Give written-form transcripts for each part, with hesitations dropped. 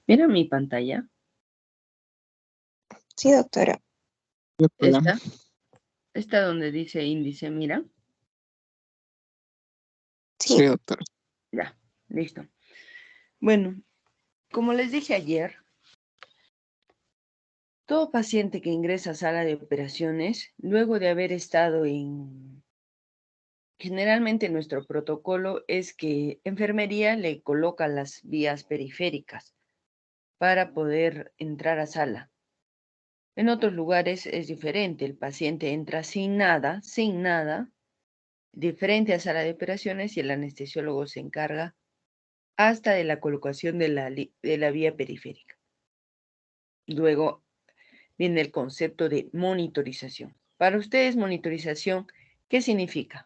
Mira mi pantalla. Sí, doctora. Esta donde dice índice, mira. Sí, doctora. Ya, listo. Bueno, como les dije ayer, todo paciente que ingresa a sala de operaciones, luego de haber estado en... Generalmente nuestro protocolo es que enfermería le coloca las vías periféricas para poder entrar a sala. En otros lugares es diferente, el paciente entra sin nada, diferente a sala de operaciones y el anestesiólogo se encarga hasta de la colocación de la vía periférica. Luego viene el concepto de monitorización. Para ustedes, monitorización, ¿qué significa?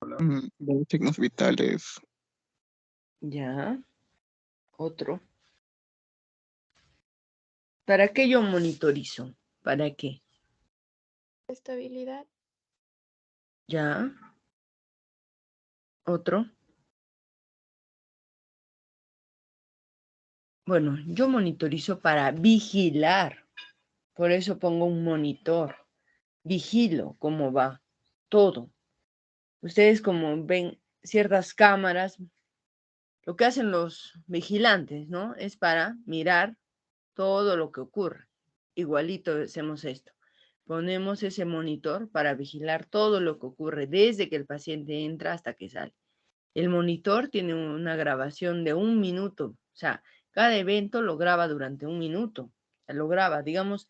Los signos vitales. Ya. Otro. ¿Para qué yo monitorizo? ¿Para qué? Estabilidad. Ya. Otro. Bueno, yo monitorizo para vigilar. Por eso pongo un monitor. Vigilo cómo va todo. Ustedes como ven ciertas cámaras, lo que hacen los vigilantes, ¿no? Es para mirar todo lo que ocurre. Igualito hacemos esto. Ponemos ese monitor para vigilar todo lo que ocurre desde que el paciente entra hasta que sale. El monitor tiene una grabación de 1 minuto. O sea, cada evento lo graba durante 1 minuto. O sea, lo graba, digamos,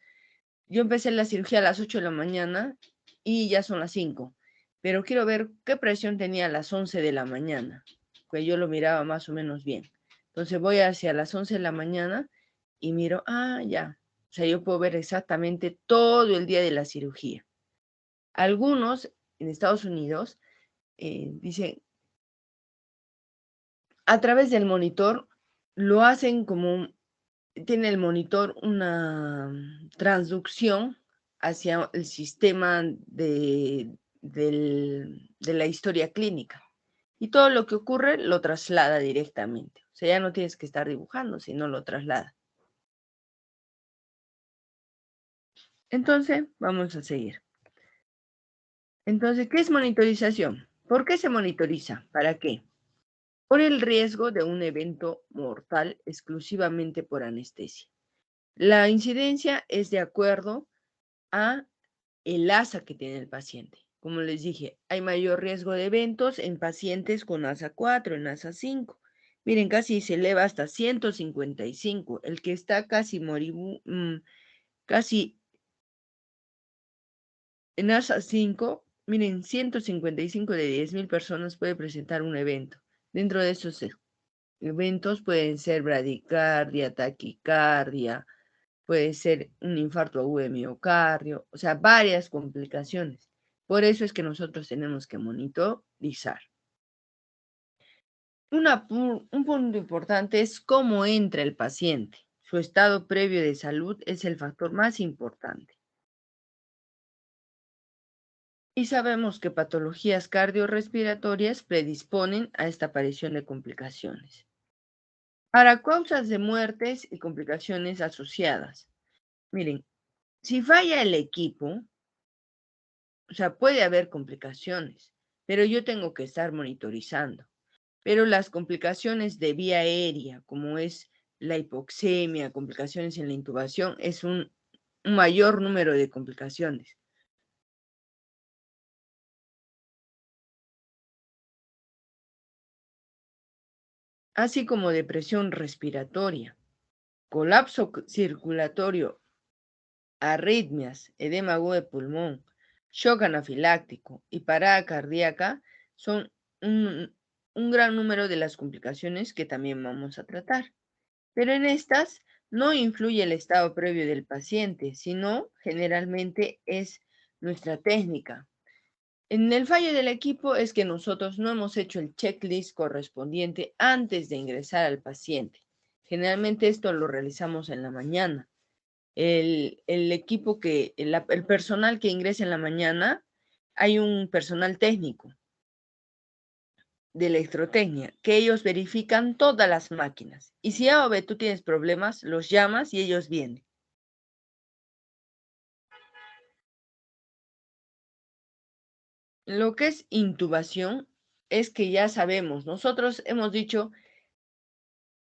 yo empecé la cirugía a las 8 de la mañana y ya son las 5. Pero quiero ver qué presión tenía a las 11 de la mañana, que yo lo miraba más o menos bien. Entonces voy hacia las 11 de la mañana y miro, ya. O sea, yo puedo ver exactamente todo el día de la cirugía. Algunos en Estados Unidos dicen, a través del monitor, lo hacen como, tiene el monitor una transducción hacia el sistema de la historia clínica. Y todo lo que ocurre lo traslada directamente. O sea, ya no tienes que estar dibujando, sino lo traslada. Entonces, vamos a seguir. Entonces, ¿qué es monitorización? ¿Por qué se monitoriza? ¿Para qué? Por el riesgo de un evento mortal exclusivamente por anestesia. La incidencia es de acuerdo a el ASA que tiene el paciente. Como les dije, hay mayor riesgo de eventos en pacientes con ASA 4, en ASA 5. Miren, casi se eleva hasta 155. El que está casi casi en ASA 5, miren, 155 de 10.000 personas puede presentar un evento. Dentro de esos eventos pueden ser bradicardia, taquicardia, puede ser un infarto agudo de miocardio, o sea, varias complicaciones. Por eso es que nosotros tenemos que monitorizar. Un punto importante es cómo entra el paciente. Su estado previo de salud es el factor más importante. Y sabemos que patologías cardiorrespiratorias predisponen a esta aparición de complicaciones. Para causas de muertes y complicaciones asociadas. Miren, si falla el equipo, o sea, puede haber complicaciones, pero yo tengo que estar monitorizando. Pero las complicaciones de vía aérea, como es la hipoxemia, complicaciones en la intubación, es un mayor número de complicaciones. Así como depresión respiratoria, colapso circulatorio, arritmias, edema agudo de pulmón, shock anafiláctico y parada cardíaca son un gran número de las complicaciones que también vamos a tratar. Pero en estas no influye el estado previo del paciente, sino generalmente es nuestra técnica. En el fallo del equipo es que nosotros no hemos hecho el checklist correspondiente antes de ingresar al paciente. Generalmente esto lo realizamos en la mañana. El equipo el personal que ingresa en la mañana, hay un personal técnico. de electrotecnia, que ellos verifican todas las máquinas. Y si A o B tú tienes problemas, los llamas y ellos vienen. Lo que es intubación es que ya sabemos, nosotros hemos dicho,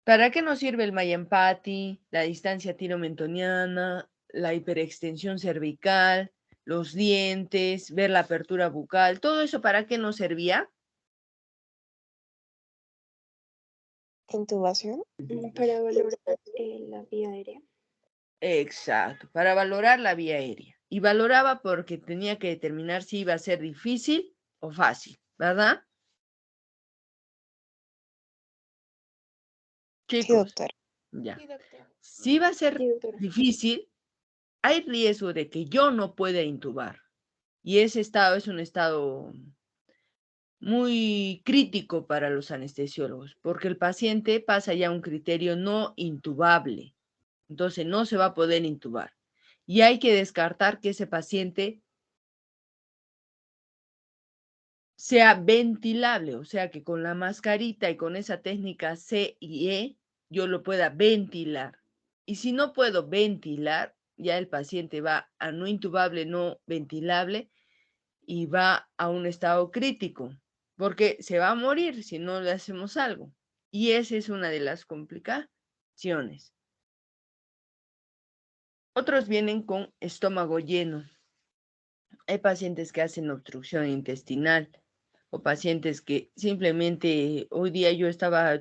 ¿para qué nos sirve el Mayempati, la distancia tiromentoniana, la hiperextensión cervical, los dientes, ver la apertura bucal? ¿Todo eso para qué nos servía? Intubación. Para valorar la vía aérea. Exacto, para valorar la vía aérea. Y valoraba porque tenía que determinar si iba a ser difícil o fácil, ¿verdad? Sí, Chicos, doctora. ya. Sí, doctora. Si va a ser Sí, doctora. difícil, hay riesgo de que yo no pueda intubar. Y ese estado es un estado muy crítico para los anestesiólogos, porque el paciente pasa ya a un criterio no intubable. Entonces no se va a poder intubar. Y hay que descartar que ese paciente sea ventilable, o sea que con la mascarita y con esa técnica C y E yo lo pueda ventilar. Y si no puedo ventilar, ya el paciente va a no intubable, no ventilable y va a un estado crítico, porque se va a morir si no le hacemos algo. Y esa es una de las complicaciones. Otros vienen con estómago lleno. Hay pacientes que hacen obstrucción intestinal o pacientes que simplemente hoy día yo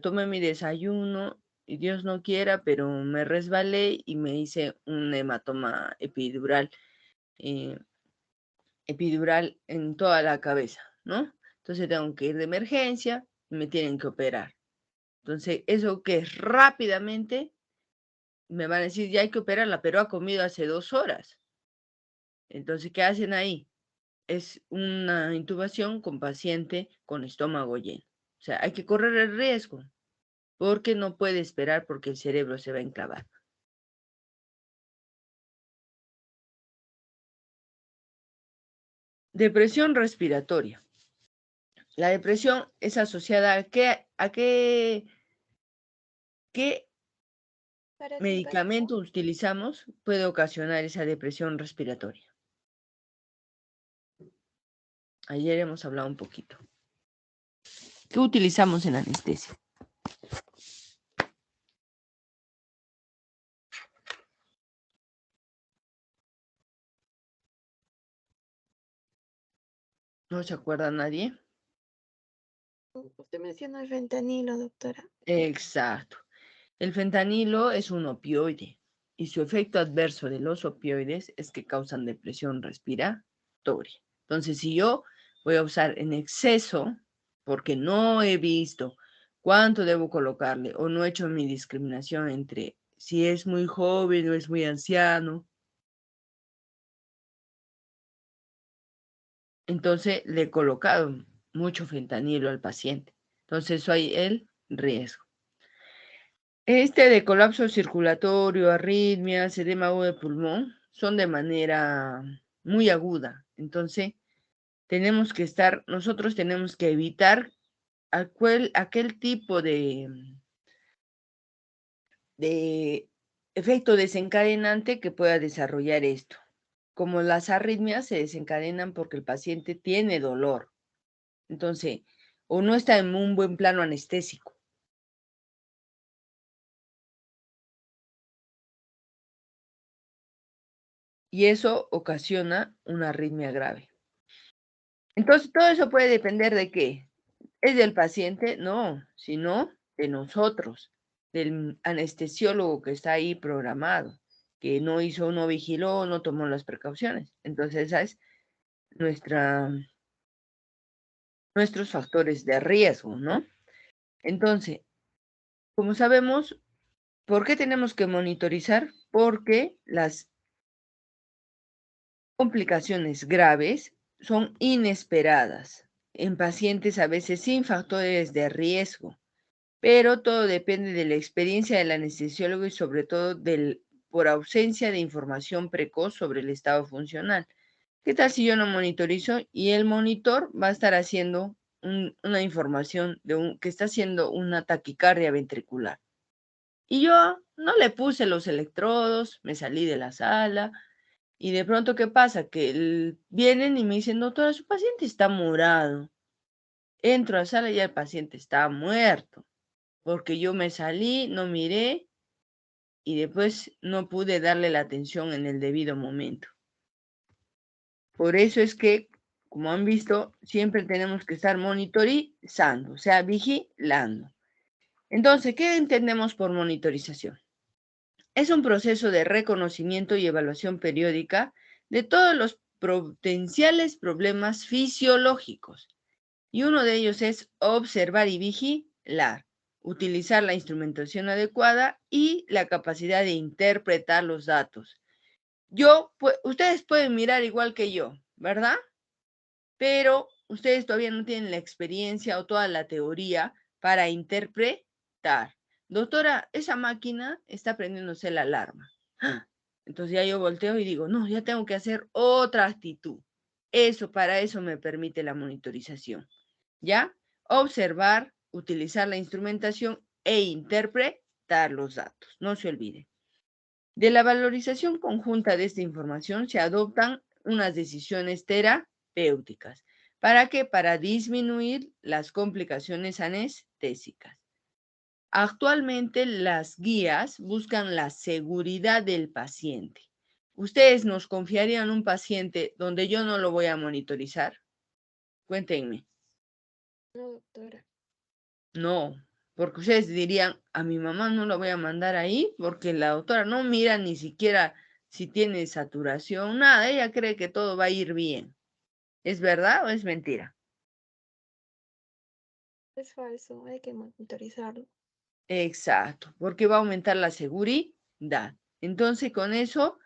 tomé mi desayuno y Dios no quiera, pero me resbalé y me hice un hematoma epidural en toda la cabeza, ¿no? Entonces tengo que ir de emergencia y me tienen que operar. Entonces, eso que es rápidamente, me van a decir, ya hay que operarla, pero ha comido hace 2 horas. Entonces, ¿qué hacen ahí? Es una intubación con paciente con estómago lleno. O sea, hay que correr el riesgo porque no puede esperar porque el cerebro se va a enclavar. Depresión respiratoria. La depresión es asociada a qué medicamento utilizamos puede ocasionar esa depresión respiratoria. Ayer hemos hablado un poquito. ¿Qué utilizamos en anestesia? ¿No se acuerda nadie? Usted menciona el fentanilo, doctora. Exacto. El fentanilo es un opioide y su efecto adverso de los opioides es que causan depresión respiratoria. Entonces, si yo voy a usar en exceso, porque no he visto cuánto debo colocarle o no he hecho mi discriminación entre si es muy joven o es muy anciano, entonces le he colocado mucho fentanilo al paciente. Entonces, eso hay el riesgo. Este de colapso circulatorio, arritmias, edema agudo de pulmón, son de manera muy aguda. Entonces, nosotros tenemos que evitar aquel tipo de efecto desencadenante que pueda desarrollar esto. Como las arritmias se desencadenan porque el paciente tiene dolor. Entonces, o no está en un buen plano anestésico. Y eso ocasiona una arritmia grave. Entonces, todo eso puede depender de qué. ¿Es del paciente? No, sino de nosotros, del anestesiólogo que está ahí programado, que no hizo, no vigiló, no tomó las precauciones. Entonces, esa es nuestros factores de riesgo, ¿no? Entonces, como sabemos, ¿por qué tenemos que monitorizar? Porque las complicaciones graves son inesperadas en pacientes a veces sin factores de riesgo, pero todo depende de la experiencia del anestesiólogo y sobre todo por ausencia de información precoz sobre el estado funcional. ¿Qué tal si yo no monitorizo y el monitor va a estar haciendo una información que está haciendo una taquicardia ventricular. Y yo no le puse los electrodos, me salí de la sala y de pronto, ¿qué pasa? Que vienen y me dicen, doctora, su paciente está morado. Entro a la sala y el paciente está muerto, porque yo me salí, no miré y después no pude darle la atención en el debido momento. Por eso es que, como han visto, siempre tenemos que estar monitorizando, o sea, vigilando. Entonces, ¿qué entendemos por monitorización? Es un proceso de reconocimiento y evaluación periódica de todos los potenciales problemas fisiológicos. Y uno de ellos es observar y vigilar, utilizar la instrumentación adecuada y la capacidad de interpretar los datos. Ustedes pueden mirar igual que yo, ¿verdad? Pero ustedes todavía no tienen la experiencia o toda la teoría para interpretar. Doctora, esa máquina está prendiéndose la alarma. Entonces ya yo volteo y digo, no, ya tengo que hacer otra actitud. Para eso me permite la monitorización. ¿Ya? Observar, utilizar la instrumentación e interpretar los datos. No se olvide. De la valorización conjunta de esta información se adoptan unas decisiones terapéuticas. ¿Para qué? Para disminuir las complicaciones anestésicas. Actualmente las guías buscan la seguridad del paciente. ¿Ustedes nos confiarían un paciente donde yo no lo voy a monitorizar? Cuéntenme. No, doctora. No, porque ustedes dirían, a mi mamá no la voy a mandar ahí porque la doctora no mira ni siquiera si tiene saturación, nada, ella cree que todo va a ir bien. ¿Es verdad o es mentira? Es falso, hay que monitorizarlo. Exacto, porque va a aumentar la seguridad. Entonces, con eso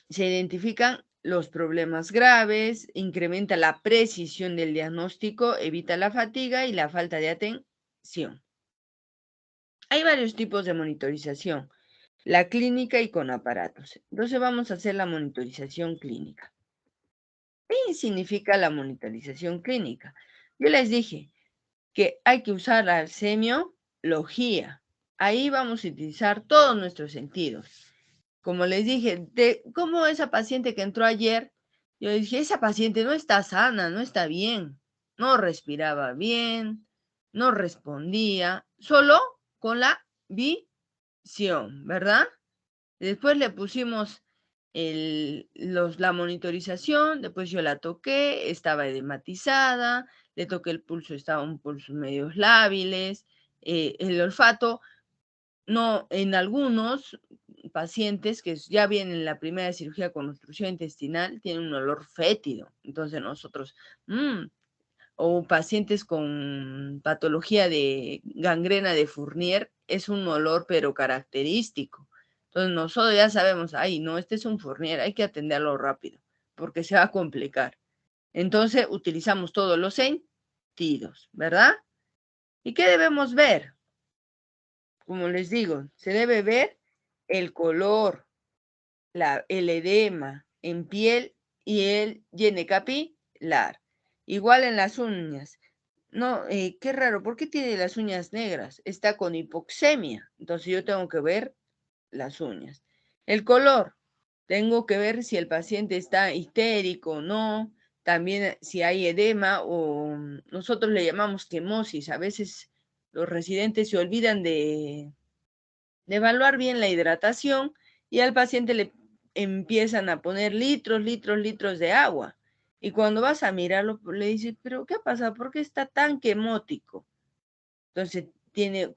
se identifican los problemas graves, incrementa la precisión del diagnóstico, evita la fatiga y la falta de atención. Hay varios tipos de monitorización, la clínica y con aparatos. Entonces vamos a hacer la monitorización clínica. ¿Qué significa la monitorización clínica? Yo les dije que hay que usar la semiología. Ahí vamos a utilizar todos nuestros sentidos. Como les dije, cómo esa paciente que entró ayer, yo dije, esa paciente no está sana, no está bien, no respiraba bien, no respondía, solo con la visión, ¿verdad? Después le pusimos la monitorización, después yo la toqué, estaba edematizada, le toqué el pulso, estaba un pulso medios lábiles, el olfato, no, en algunos pacientes que ya vienen en la primera cirugía con obstrucción intestinal, tienen un olor fétido, entonces nosotros, o pacientes con patología de gangrena de Fournier, es un olor pero característico. Entonces nosotros ya sabemos, ay, no, este es un Fournier, hay que atenderlo rápido, porque se va a complicar. Entonces utilizamos todos los sentidos, ¿verdad? ¿Y qué debemos ver? Como les digo, se debe ver el color, el edema en piel y el llene capilar. Igual en las uñas. No, qué raro, ¿por qué tiene las uñas negras? Está con hipoxemia, entonces yo tengo que ver las uñas. El color, tengo que ver si el paciente está histérico o no, también si hay edema o nosotros le llamamos quemosis. A veces los residentes se olvidan de evaluar bien la hidratación y al paciente le empiezan a poner litros, litros, litros de agua. Y cuando vas a mirarlo, le dices, pero ¿qué pasa? ¿Por qué está tan quemótico? Entonces tiene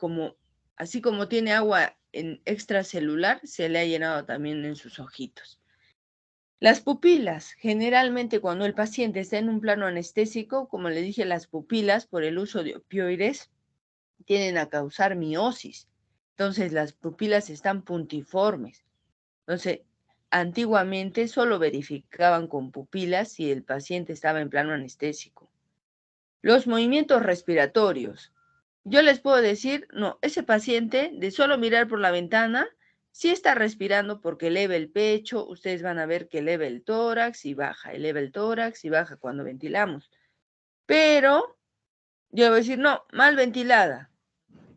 así como tiene agua en extracelular, se le ha llenado también en sus ojitos. Las pupilas, generalmente cuando el paciente está en un plano anestésico, como le dije, las pupilas por el uso de opioides tienden a causar miosis. Entonces las pupilas están puntiformes. Entonces, antiguamente solo verificaban con pupilas si el paciente estaba en plano anestésico. Los movimientos respiratorios. Yo les puedo decir, no, ese paciente de solo mirar por la ventana, sí está respirando porque eleva el pecho, ustedes van a ver que eleva el tórax y baja, eleva el tórax y baja cuando ventilamos. Pero yo voy a decir, no, mal ventilada.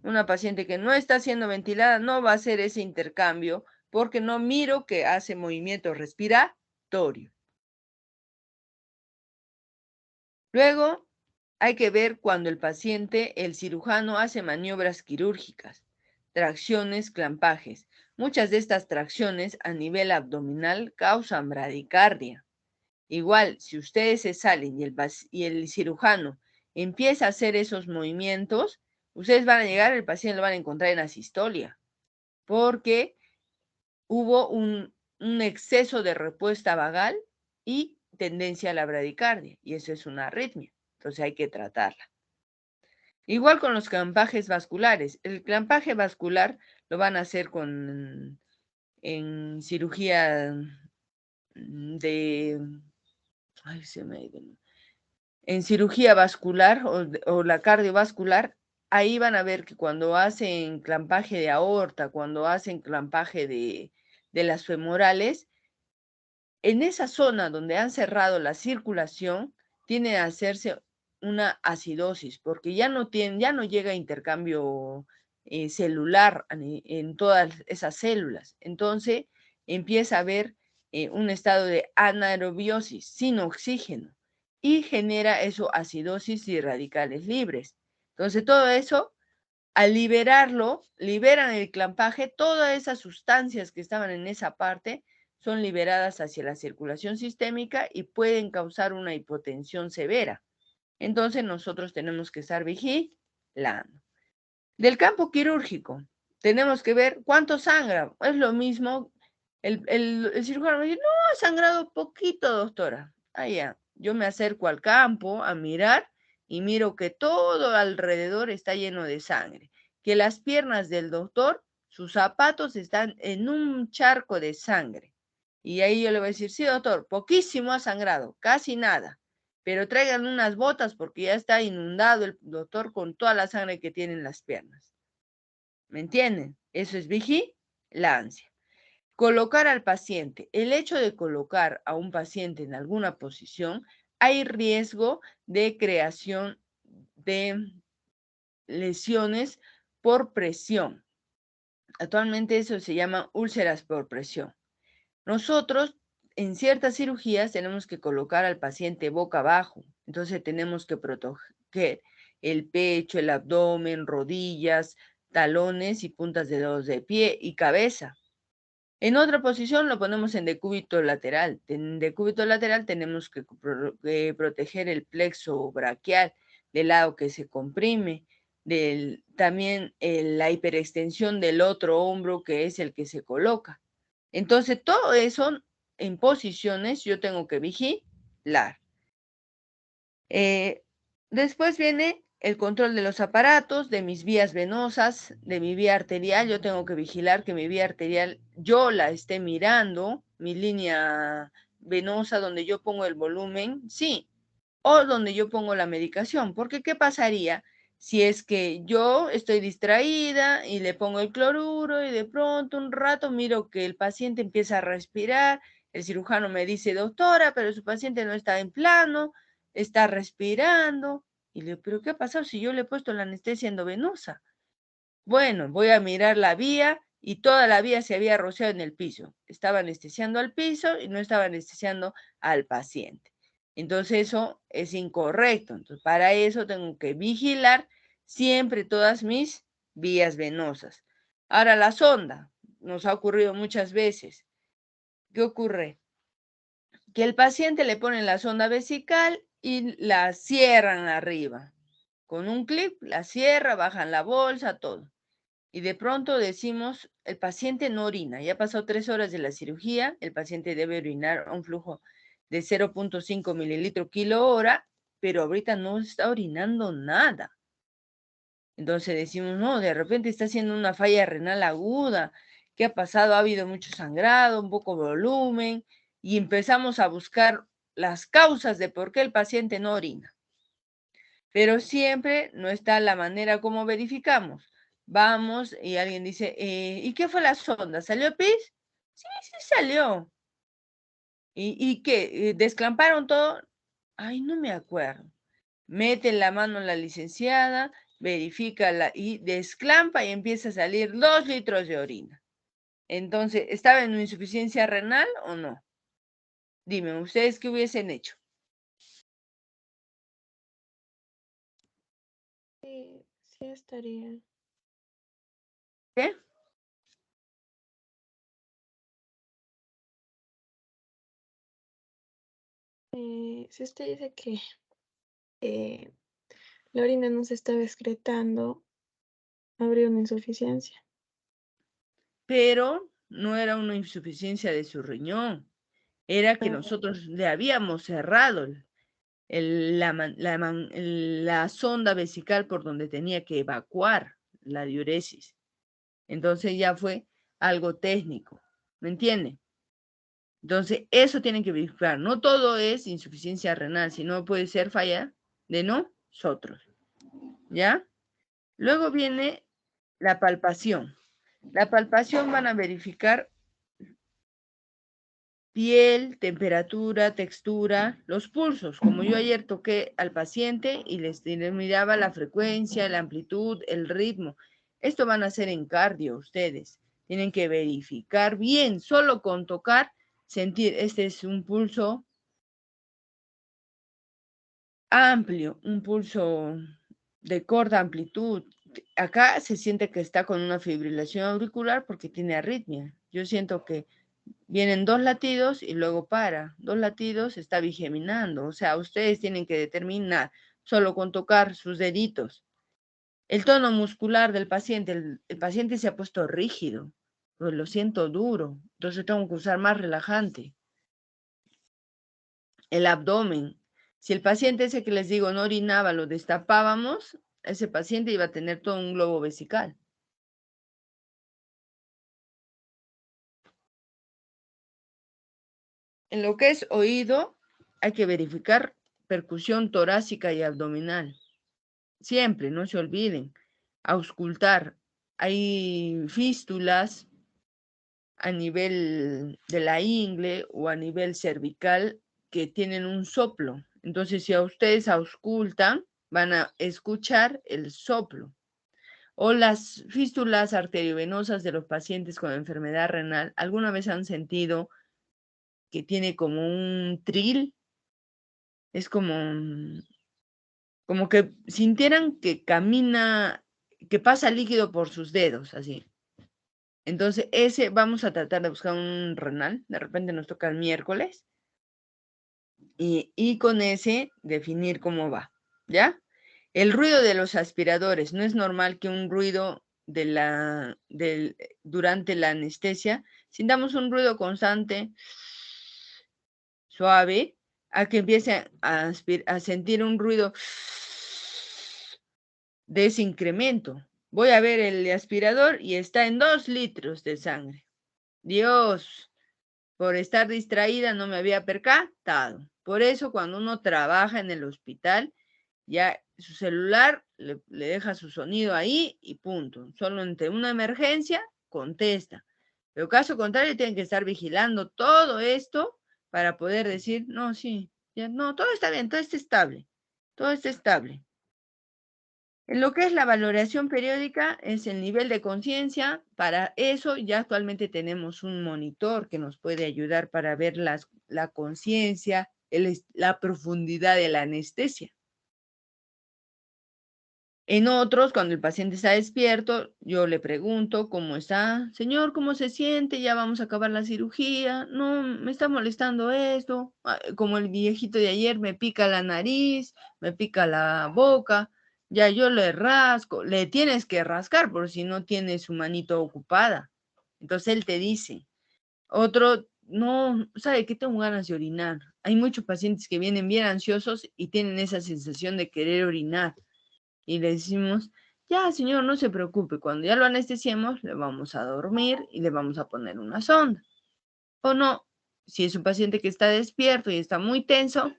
Una paciente que no está siendo ventilada no va a hacer ese intercambio porque no miro que hace movimiento respiratorio. Luego, hay que ver cuando el paciente, el cirujano, hace maniobras quirúrgicas, tracciones, clampajes. Muchas de estas tracciones a nivel abdominal causan bradicardia. Igual, si ustedes se salen y el cirujano empieza a hacer esos movimientos, ustedes van a llegar, el paciente lo van a encontrar en asistolia, porque hubo un exceso de respuesta vagal y tendencia a la bradicardia, y eso es una arritmia, entonces hay que tratarla. Igual con los clampajes vasculares. El clampaje vascular lo van a hacer en cirugía en cirugía vascular o la cardiovascular. Ahí van a ver que cuando hacen clampaje de aorta, cuando hacen clampaje de las femorales, en esa zona donde han cerrado la circulación, tiene que hacerse una acidosis, porque ya no llega intercambio celular en todas esas células. Entonces empieza a haber un estado de anaerobiosis, sin oxígeno, y genera eso acidosis y radicales libres. Entonces todo eso, al liberarlo, liberan el clampaje, todas esas sustancias que estaban en esa parte son liberadas hacia la circulación sistémica y pueden causar una hipotensión severa. Entonces nosotros tenemos que estar vigilando. Del campo quirúrgico, tenemos que ver cuánto sangra. Es lo mismo, el cirujano me dice, no, ha sangrado poquito, doctora. Ah, ya, yo me acerco al campo a mirar y miro que todo alrededor está lleno de sangre, que las piernas del doctor, sus zapatos están en un charco de sangre. Y ahí yo le voy a decir, sí, doctor, poquísimo ha sangrado, casi nada, pero traigan unas botas porque ya está inundado el doctor con toda la sangre que tiene en las piernas. ¿Me entienden? Eso es vigilancia. Colocar al paciente. El hecho de colocar a un paciente en alguna posición, hay riesgo de creación de lesiones por presión. Actualmente eso se llama úlceras por presión. Nosotros en ciertas cirugías tenemos que colocar al paciente boca abajo, entonces tenemos que proteger el pecho, el abdomen, rodillas, talones y puntas de dedos de pie y cabeza. En otra posición lo ponemos en decúbito lateral. En decúbito lateral tenemos que proteger el plexo braquial del lado que se comprime, también la hiperextensión del otro hombro que es el que se coloca. Entonces, todo eso en posiciones yo tengo que vigilar. Después viene el control de los aparatos, de mis vías venosas, de mi vía arterial. Yo tengo que vigilar que mi vía arterial yo la esté mirando, mi línea venosa donde yo pongo el volumen, sí, o donde yo pongo la medicación. Porque ¿qué pasaría si es que yo estoy distraída y le pongo el cloruro y de pronto un rato miro que el paciente empieza a respirar? El cirujano me dice, doctora, pero su paciente no está en plano, está respirando. Y le digo, ¿pero qué ha pasado si yo le he puesto la anestesia endovenosa? Bueno, voy a mirar la vía y toda la vía se había rociado en el piso. Estaba anestesiando al piso y no estaba anestesiando al paciente. Entonces eso es incorrecto. Entonces para eso tengo que vigilar siempre todas mis vías venosas. Ahora la sonda, nos ha ocurrido muchas veces. ¿Qué ocurre? Que el paciente le pone la sonda vesical y la cierran arriba. Con un clip la cierra, bajan la bolsa, todo. Y de pronto decimos, el paciente no orina. Ya pasó 3 horas de la cirugía, el paciente debe orinar a un flujo de 0.5 mililitros kilo hora, pero ahorita no está orinando nada. Entonces decimos, no, de repente está haciendo una falla renal aguda. ¿Qué ha pasado? Ha habido mucho sangrado, un poco de volumen, y empezamos a buscar las causas de por qué el paciente no orina. Pero siempre no está la manera como verificamos. Vamos y alguien dice, ¿y qué fue la sonda? ¿Salió pis? Sí, sí salió. ¿Y qué? ¿Desclamparon todo? Ay, no me acuerdo. Mete la mano la licenciada, verifica y desclampa y empieza a salir 2 litros de orina. Entonces, ¿estaba en una insuficiencia renal o no? Dime, ¿ustedes qué hubiesen hecho? Sí, sí estaría. ¿Qué? Si usted dice que la orina no se estaba excretando, habría una insuficiencia. Pero no era una insuficiencia de su riñón, era que Ah, nosotros le habíamos cerrado la sonda vesical por donde tenía que evacuar la diuresis. Entonces ya fue algo técnico, ¿me entiende? Entonces eso tienen que verificar. No todo es insuficiencia renal, sino puede ser falla de nosotros, ¿ya? Luego viene la palpación. La palpación van a verificar piel, temperatura, textura, los pulsos. Como yo ayer toqué al paciente y les miraba la frecuencia, la amplitud, el ritmo. Esto van a hacer en cardio ustedes. Tienen que verificar bien, solo con tocar, sentir, este es un pulso amplio, un pulso de corta amplitud. Acá se siente que está con una fibrilación auricular porque tiene arritmia. Yo siento que vienen 2 latidos y luego para. 2 latidos está bigeminando. O sea, ustedes tienen que determinar solo con tocar sus deditos. El tono muscular del paciente, el paciente se ha puesto rígido, pues lo siento duro, entonces tengo que usar más relajante. El abdomen. Si el paciente ese que les digo no orinaba, lo destapábamos, ese paciente iba a tener todo un globo vesical. En lo que es oído, hay que verificar percusión torácica y abdominal. Siempre, no se olviden. Auscultar. Hay fístulas a nivel de la ingle o a nivel cervical que tienen un soplo. Entonces, si a ustedes auscultan, van a escuchar el soplo. O las fístulas arteriovenosas de los pacientes con enfermedad renal, ¿alguna vez han sentido que tiene como un tril? Es como que sintieran que camina, que pasa líquido por sus dedos, así. Entonces, ese vamos a tratar de buscar un renal, de repente nos toca el miércoles, y con ese definir cómo va, ¿ya? El ruido de los aspiradores, no es normal que un ruido durante la anestesia, sintamos un ruido constante, suave, a que empiece a sentir un ruido de ese incremento. Voy a ver el aspirador y está en 2 litros de sangre. Dios, por estar distraída no me había percatado. Por eso cuando uno trabaja en el hospital, ya su celular le deja su sonido ahí y punto. Solo ante una emergencia, contesta. Pero caso contrario, tienen que estar vigilando todo esto para poder decir, no, sí, ya, no, todo está bien, todo está estable, todo está estable. En lo que es la valoración periódica, es el nivel de conciencia. Para eso ya actualmente tenemos un monitor que nos puede ayudar para ver la conciencia, la profundidad de la anestesia. En otros, cuando el paciente está despierto, yo le pregunto cómo está. Señor, ¿cómo se siente? Ya vamos a acabar la cirugía. No, me está molestando esto. Como el viejito de ayer, me pica la nariz, me pica la boca. Ya yo le rasco. Le tienes que rascar por si no tiene su manito ocupada. Entonces él te dice. Otro, no, ¿sabe qué? Tengo ganas de orinar. Hay muchos pacientes que vienen bien ansiosos y tienen esa sensación de querer orinar. Y le decimos, ya señor, no se preocupe, cuando ya lo anestesiemos, le vamos a dormir y le vamos a poner una sonda. O no, si es un paciente que está despierto y está muy tenso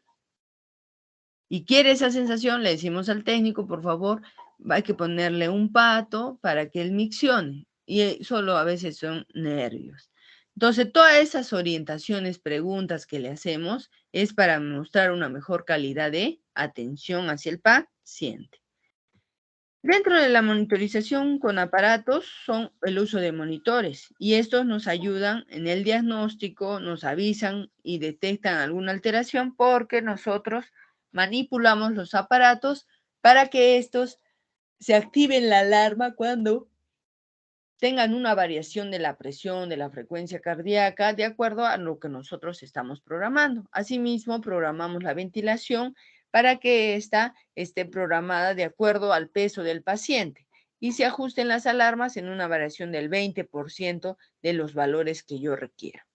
y quiere esa sensación, le decimos al técnico, por favor, hay que ponerle un pato para que él miccione. Y solo a veces son nervios. Entonces, todas esas orientaciones, preguntas que le hacemos es para mostrar una mejor calidad de atención hacia el paciente. Dentro de la monitorización con aparatos son el uso de monitores y estos nos ayudan en el diagnóstico, nos avisan y detectan alguna alteración porque nosotros manipulamos los aparatos para que estos se activen la alarma cuando tengan una variación de la presión, de la frecuencia cardíaca, de acuerdo a lo que nosotros estamos programando. Asimismo, programamos la ventilación para que ésta esté programada de acuerdo al peso del paciente y se ajusten las alarmas en una variación del 20% de los valores que yo requiera.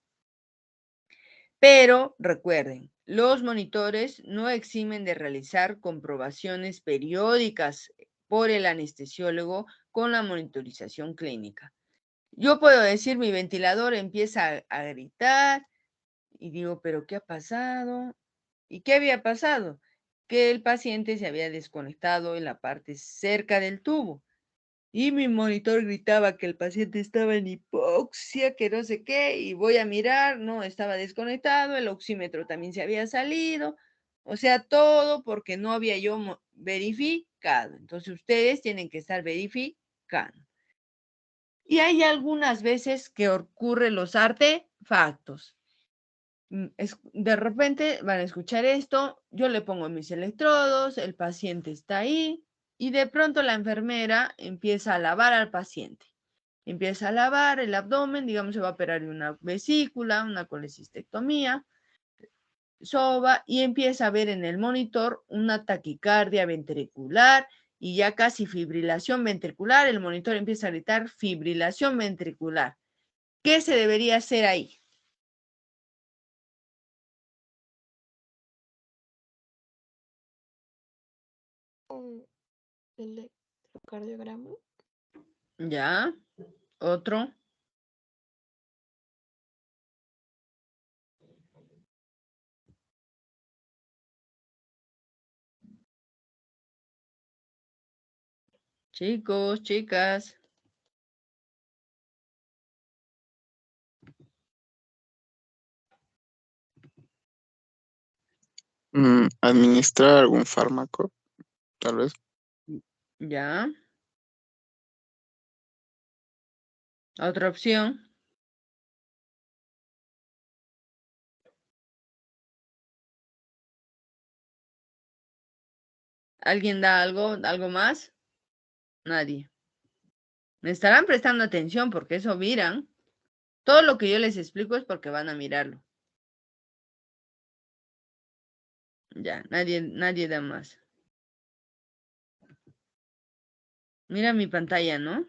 Pero recuerden, los monitores no eximen de realizar comprobaciones periódicas por el anestesiólogo con la monitorización clínica. Yo puedo decir, mi ventilador empieza a gritar y digo, ¿pero qué ha pasado? ¿Y qué había pasado? Que el paciente se había desconectado en la parte cerca del tubo. Y mi monitor gritaba que el paciente estaba en hipoxia, que no sé qué, y voy a mirar, no, estaba desconectado, el oxímetro también se había salido, o sea, todo porque no había yo verificado. Entonces, ustedes tienen que estar verificando. Y hay algunas veces que ocurren los artefactos. De repente van a escuchar esto, yo le pongo mis electrodos, el paciente está ahí y de pronto la enfermera empieza a lavar al paciente. Empieza a lavar el abdomen, digamos, se va a operar una vesícula, una colecistectomía, soba y empieza a ver en el monitor una taquicardia ventricular y ya casi fibrilación ventricular. El monitor empieza a gritar fibrilación ventricular. ¿Qué se debería hacer ahí? Un electrocardiograma. Ya, otro. Chicos, chicas. Administrar algún fármaco, tal vez. Ya. Otra opción. ¿Alguien da algo más? Nadie. Me estarán prestando atención porque eso miran. Todo lo que yo les explico es porque van a mirarlo. Ya, nadie da más. Mira mi pantalla, ¿no?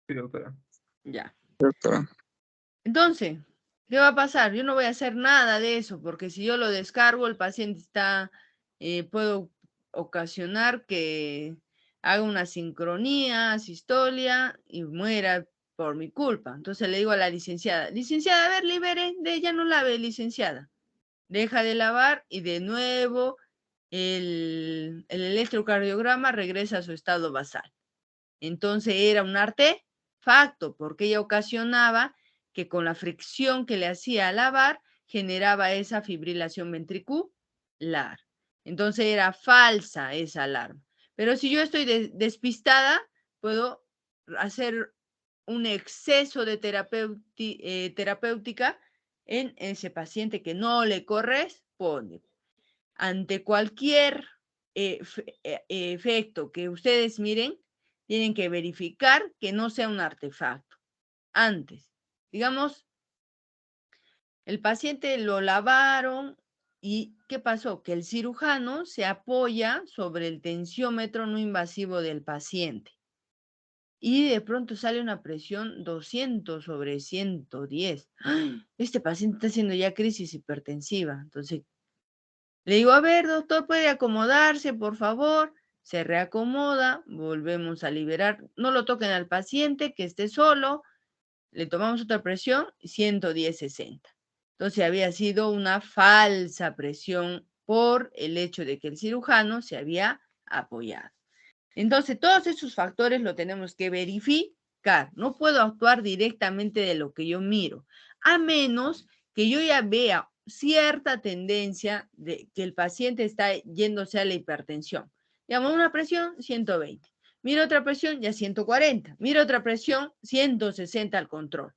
Sí, doctora. Ya. Doctora. Entonces, ¿qué va a pasar? Yo no voy a hacer nada de eso, porque si yo lo descargo, el paciente puedo ocasionar que haga una sincronía, asistolia y muera por mi culpa. Entonces le digo a la licenciada, licenciada, a ver, libere, ya no lave, licenciada. Deja de lavar y de nuevo el electrocardiograma regresa a su estado basal. Entonces era un artefacto, porque ella ocasionaba que con la fricción que le hacía lavar, generaba esa fibrilación ventricular. Entonces era falsa esa alarma. Pero si yo estoy despistada, puedo hacer un exceso de terapéutica en ese paciente que no le corresponde. Ante cualquier efecto que ustedes miren, tienen que verificar que no sea un artefacto. Antes, digamos, el paciente lo lavaron y ¿qué pasó? Que el cirujano se apoya sobre el tensiómetro no invasivo del paciente y de pronto sale una presión 200/110. ¡Ay! Este paciente está haciendo ya crisis hipertensiva. Entonces, le digo, a ver, doctor, ¿puede acomodarse, por favor? Se reacomoda, volvemos a liberar. No lo toquen al paciente, que esté solo. Le tomamos otra presión, 110/60. Entonces había sido una falsa presión por el hecho de que el cirujano se había apoyado. Entonces, todos esos factores lo tenemos que verificar. verificar, no puedo actuar directamente de lo que yo miro, a menos que yo ya vea cierta tendencia de que el paciente está yéndose a la hipertensión. Digamos, una presión 120, miro otra presión ya 140, miro otra presión 160 al control,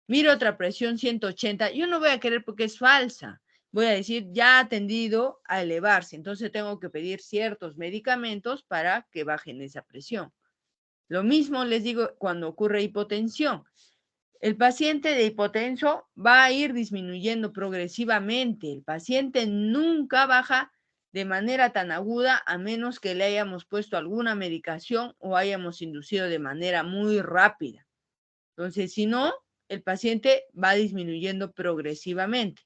miro otra presión 180, yo no voy a querer porque es falsa. Voy a decir, ya ha tendido a elevarse, entonces tengo que pedir ciertos medicamentos para que bajen esa presión. Lo mismo les digo cuando ocurre hipotensión. El paciente de hipotenso va a ir disminuyendo progresivamente. El paciente nunca baja de manera tan aguda a menos que le hayamos puesto alguna medicación o hayamos inducido de manera muy rápida. Entonces, si no, el paciente va disminuyendo progresivamente.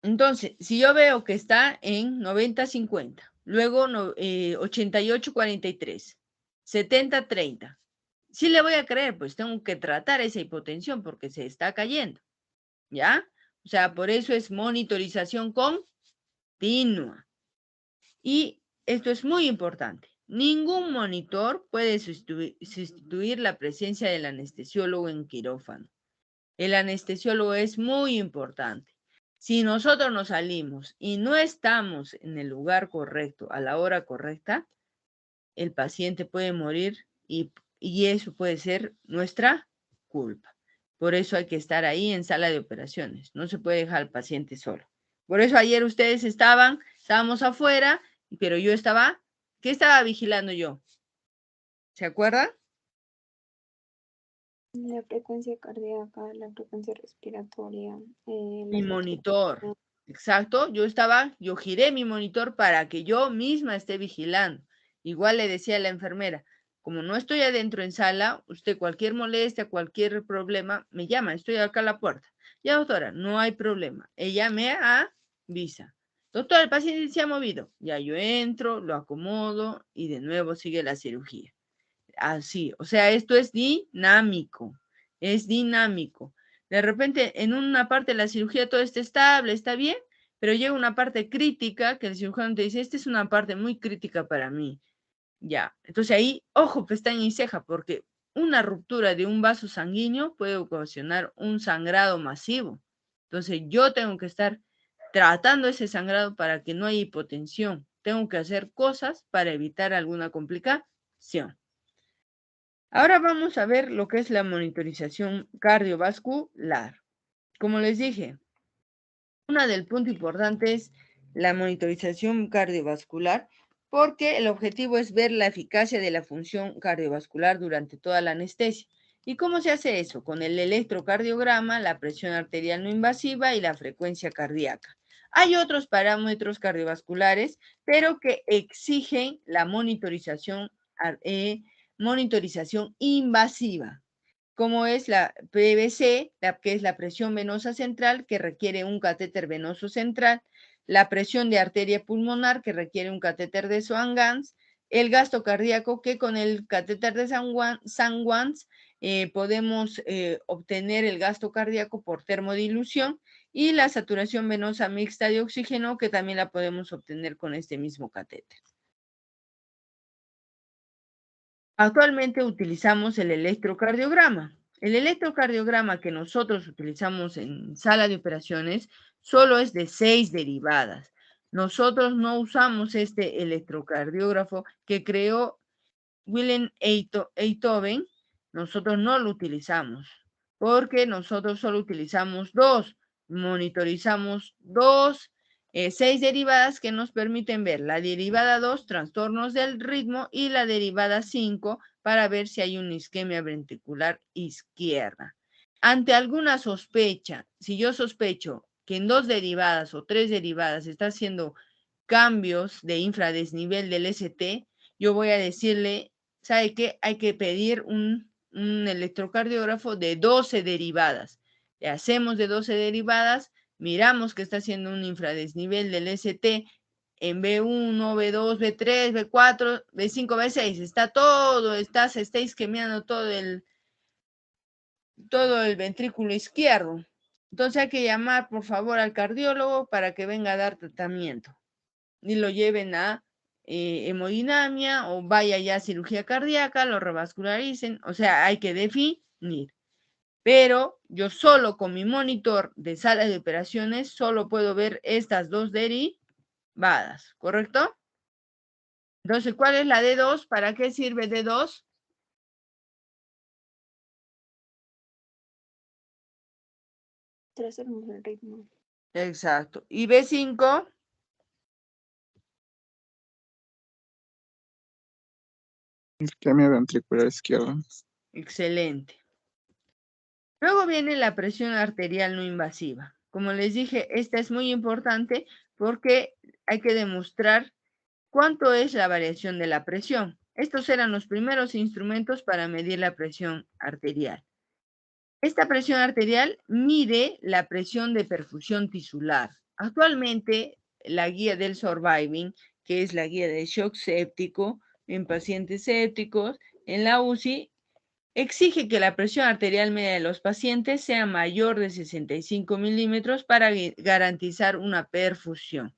Entonces, si yo veo que está en 90-50, luego 88-43, 70-30, sí le voy a creer, pues tengo que tratar esa hipotensión porque se está cayendo, ¿ya? O sea, por eso es monitorización continua. Y esto es muy importante. Ningún monitor puede sustituir la presencia del anestesiólogo en quirófano. El anestesiólogo es muy importante. Si nosotros nos salimos y no estamos en el lugar correcto a la hora correcta, el paciente puede morir y eso puede ser nuestra culpa. Por eso hay que estar ahí en sala de operaciones. No se puede dejar al paciente solo. Por eso ayer ustedes estábamos afuera, pero yo ¿qué estaba vigilando yo? ¿Se acuerdan? La frecuencia cardíaca, la frecuencia respiratoria. Mi monitor. Exacto, yo giré mi monitor para que yo misma esté vigilando. Igual le decía a la enfermera, como no estoy adentro en sala, usted cualquier molestia, cualquier problema, me llama, estoy acá a la puerta. Ya, doctora, no hay problema. Ella me avisa. Doctor, el paciente se ha movido. Ya yo entro, lo acomodo y de nuevo sigue la cirugía. Así, o sea, esto es dinámico, es dinámico. De repente, en una parte de la cirugía todo está estable, está bien, pero llega una parte crítica que el cirujano te dice, esta es una parte muy crítica para mí. Ya, entonces ahí, ojo, pestaña y ceja, porque una ruptura de un vaso sanguíneo puede ocasionar un sangrado masivo. Entonces yo tengo que estar tratando ese sangrado para que no haya hipotensión. Tengo que hacer cosas para evitar alguna complicación. Ahora vamos a ver lo que es la monitorización cardiovascular. Como les dije, una del punto importante es la monitorización cardiovascular porque el objetivo es ver la eficacia de la función cardiovascular durante toda la anestesia. ¿Y cómo se hace eso? Con el electrocardiograma, la presión arterial no invasiva y la frecuencia cardíaca. Hay otros parámetros cardiovasculares, pero que exigen la monitorización invasiva, como es la PVC, que es la presión venosa central, que requiere un catéter venoso central, la presión de arteria pulmonar, que requiere un catéter de Swan-Ganz, el gasto cardíaco, que con el catéter de Swan-Ganz podemos obtener el gasto cardíaco por termodilución, y la saturación venosa mixta de oxígeno, que también la podemos obtener con este mismo catéter. Actualmente utilizamos el electrocardiograma. El electrocardiograma que nosotros utilizamos en sala de operaciones solo es de 6 derivadas. Nosotros no usamos este electrocardiógrafo que creó Willem Einthoven. Nosotros no lo utilizamos porque nosotros solo utilizamos 2. Monitorizamos 6 derivadas que nos permiten ver la derivada 2, trastornos del ritmo, y la derivada 5 para ver si hay una isquemia ventricular izquierda. Ante alguna sospecha, si yo sospecho que en 2 derivadas o 3 derivadas está haciendo cambios de infradesnivel del ST, yo voy a decirle, ¿sabe qué? Hay que pedir un electrocardiógrafo de 12 derivadas. Le hacemos de 12 derivadas, miramos que está haciendo un infradesnivel del ST en B1, B2, B3, B4, B5, B6. Se está isquemiando todo el ventrículo izquierdo. Entonces hay que llamar, por favor, al cardiólogo para que venga a dar tratamiento y lo lleven a hemodinamia o vaya ya a cirugía cardíaca, lo revascularicen, o sea, hay que definir. Pero yo solo con mi monitor de sala de operaciones solo puedo ver estas dos derivadas, ¿correcto? Entonces, ¿cuál es la D2? ¿Para qué sirve D2? Trazarnos el ritmo. Exacto. ¿Y B5? Isquemia ventricular izquierda. Excelente. Luego viene la presión arterial no invasiva. Como les dije, esta es muy importante porque hay que demostrar cuánto es la variación de la presión. Estos eran los primeros instrumentos para medir la presión arterial. Esta presión arterial mide la presión de perfusión tisular. Actualmente, la guía del Surviving, que es la guía de shock séptico en pacientes sépticos, en la UCI, exige que la presión arterial media de los pacientes sea mayor de 65 milímetros para garantizar una perfusión.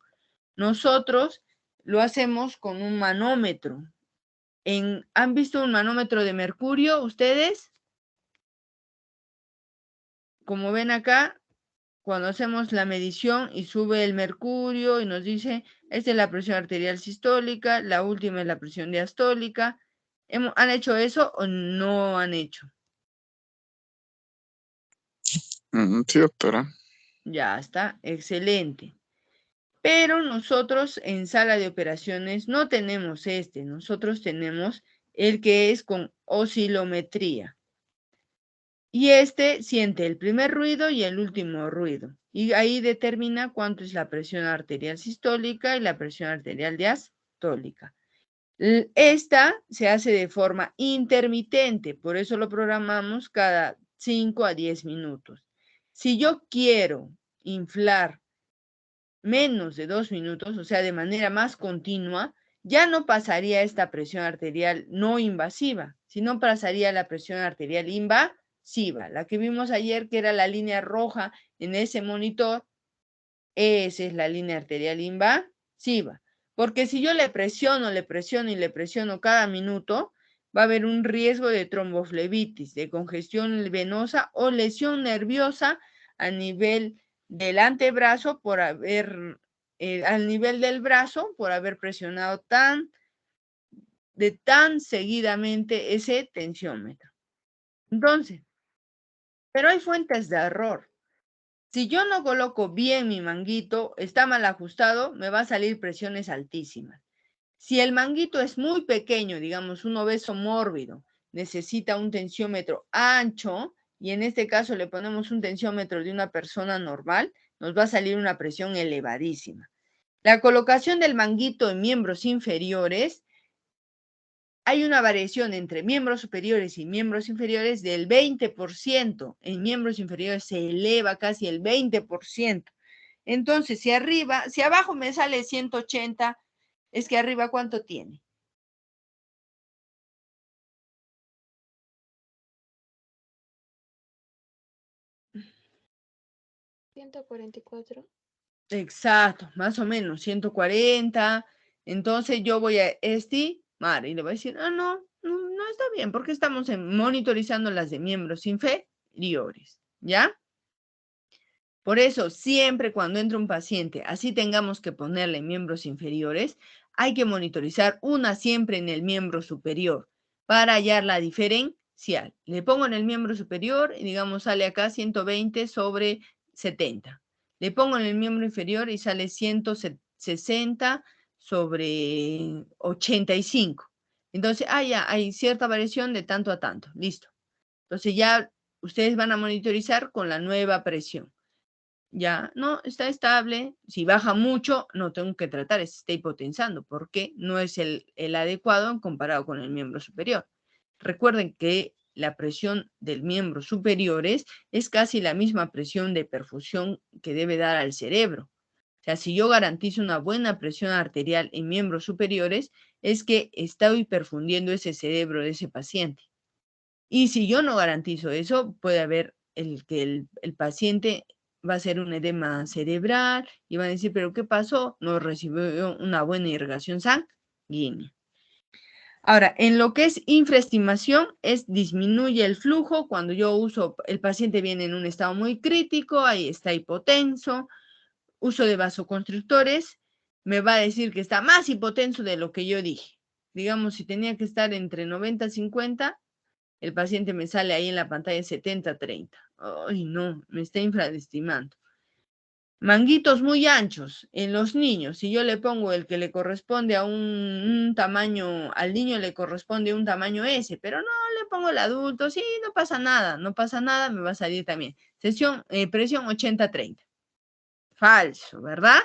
Nosotros lo hacemos con un manómetro. ¿Han visto un manómetro de mercurio ustedes? Como ven acá, cuando hacemos la medición y sube el mercurio y nos dice, esta es la presión arterial sistólica, la última es la presión diastólica. ¿Han hecho eso o no han hecho? Sí, doctora. Ya está, excelente. Pero nosotros en sala de operaciones no tenemos nosotros tenemos el que es con oscilometría. Y siente el primer ruido y el último ruido. Y ahí determina cuánto es la presión arterial sistólica y la presión arterial diastólica. Esta se hace de forma intermitente, por eso lo programamos cada 5 a 10 minutos. Si yo quiero inflar menos de 2 minutos, o sea, de manera más continua, ya no pasaría esta presión arterial no invasiva, sino pasaría la presión arterial invasiva, la que vimos ayer, que era la línea roja en ese monitor. Esa es la línea arterial invasiva. Porque si yo le presiono y le presiono cada minuto, va a haber un riesgo de tromboflebitis, de congestión venosa o lesión nerviosa a nivel del antebrazo por haber, al nivel del brazo, por haber presionado tan seguidamente ese tensiómetro. Entonces, pero hay fuentes de error. Si yo no coloco bien mi manguito, está mal ajustado, me va a salir presiones altísimas. Si el manguito es muy pequeño, digamos un obeso mórbido, necesita un tensiómetro ancho, y en este caso le ponemos un tensiómetro de una persona normal, nos va a salir una presión elevadísima. La colocación del manguito en miembros inferiores, hay una variación entre miembros superiores y miembros inferiores del 20%. En miembros inferiores se eleva casi el 20%. Entonces, si abajo me sale 180, es que arriba, ¿cuánto tiene? ¿144? Exacto, más o menos, 140. Entonces yo voy a estimar y le voy a decir, no está bien, porque estamos monitorizando las de miembros inferiores, ¿ya? Por eso, siempre cuando entra un paciente, así tengamos que ponerle miembros inferiores, hay que monitorizar una siempre en el miembro superior para hallar la diferencial. Le pongo en el miembro superior y digamos sale acá 120/70. Le pongo en el miembro inferior y sale 160/85. Entonces, ya hay cierta variación de tanto a tanto. Listo. Entonces ya ustedes van a monitorizar con la nueva presión. Ya, no, está estable. Si baja mucho, no tengo que tratar, está hipotensando, porque no es el adecuado comparado con el miembro superior. Recuerden que la presión del miembro superior es casi la misma presión de perfusión que debe dar al cerebro. O sea, si yo garantizo una buena presión arterial en miembros superiores, es que estoy perfundiendo ese cerebro de ese paciente. Y si yo no garantizo eso, puede haber que el paciente va a ser un edema cerebral y van a decir, ¿pero qué pasó? No recibió una buena irrigación sanguínea. sanguínea. Ahora, en lo que es infraestimación, disminuye el flujo. Cuando yo uso, el paciente viene en un estado muy crítico, ahí está hipotenso, uso de vasoconstrictores, me va a decir que está más hipotenso de lo que yo dije. Digamos, si tenía que estar entre 90 y 50, el paciente me sale ahí en la pantalla 70-30. Ay, no, me está infraestimando. Manguitos muy anchos en los niños. Si yo le pongo el que le corresponde a un tamaño, al niño le corresponde un tamaño S, pero no le pongo el adulto, sí, no pasa nada, me va a salir también. Presión 80-30. Falso, ¿verdad?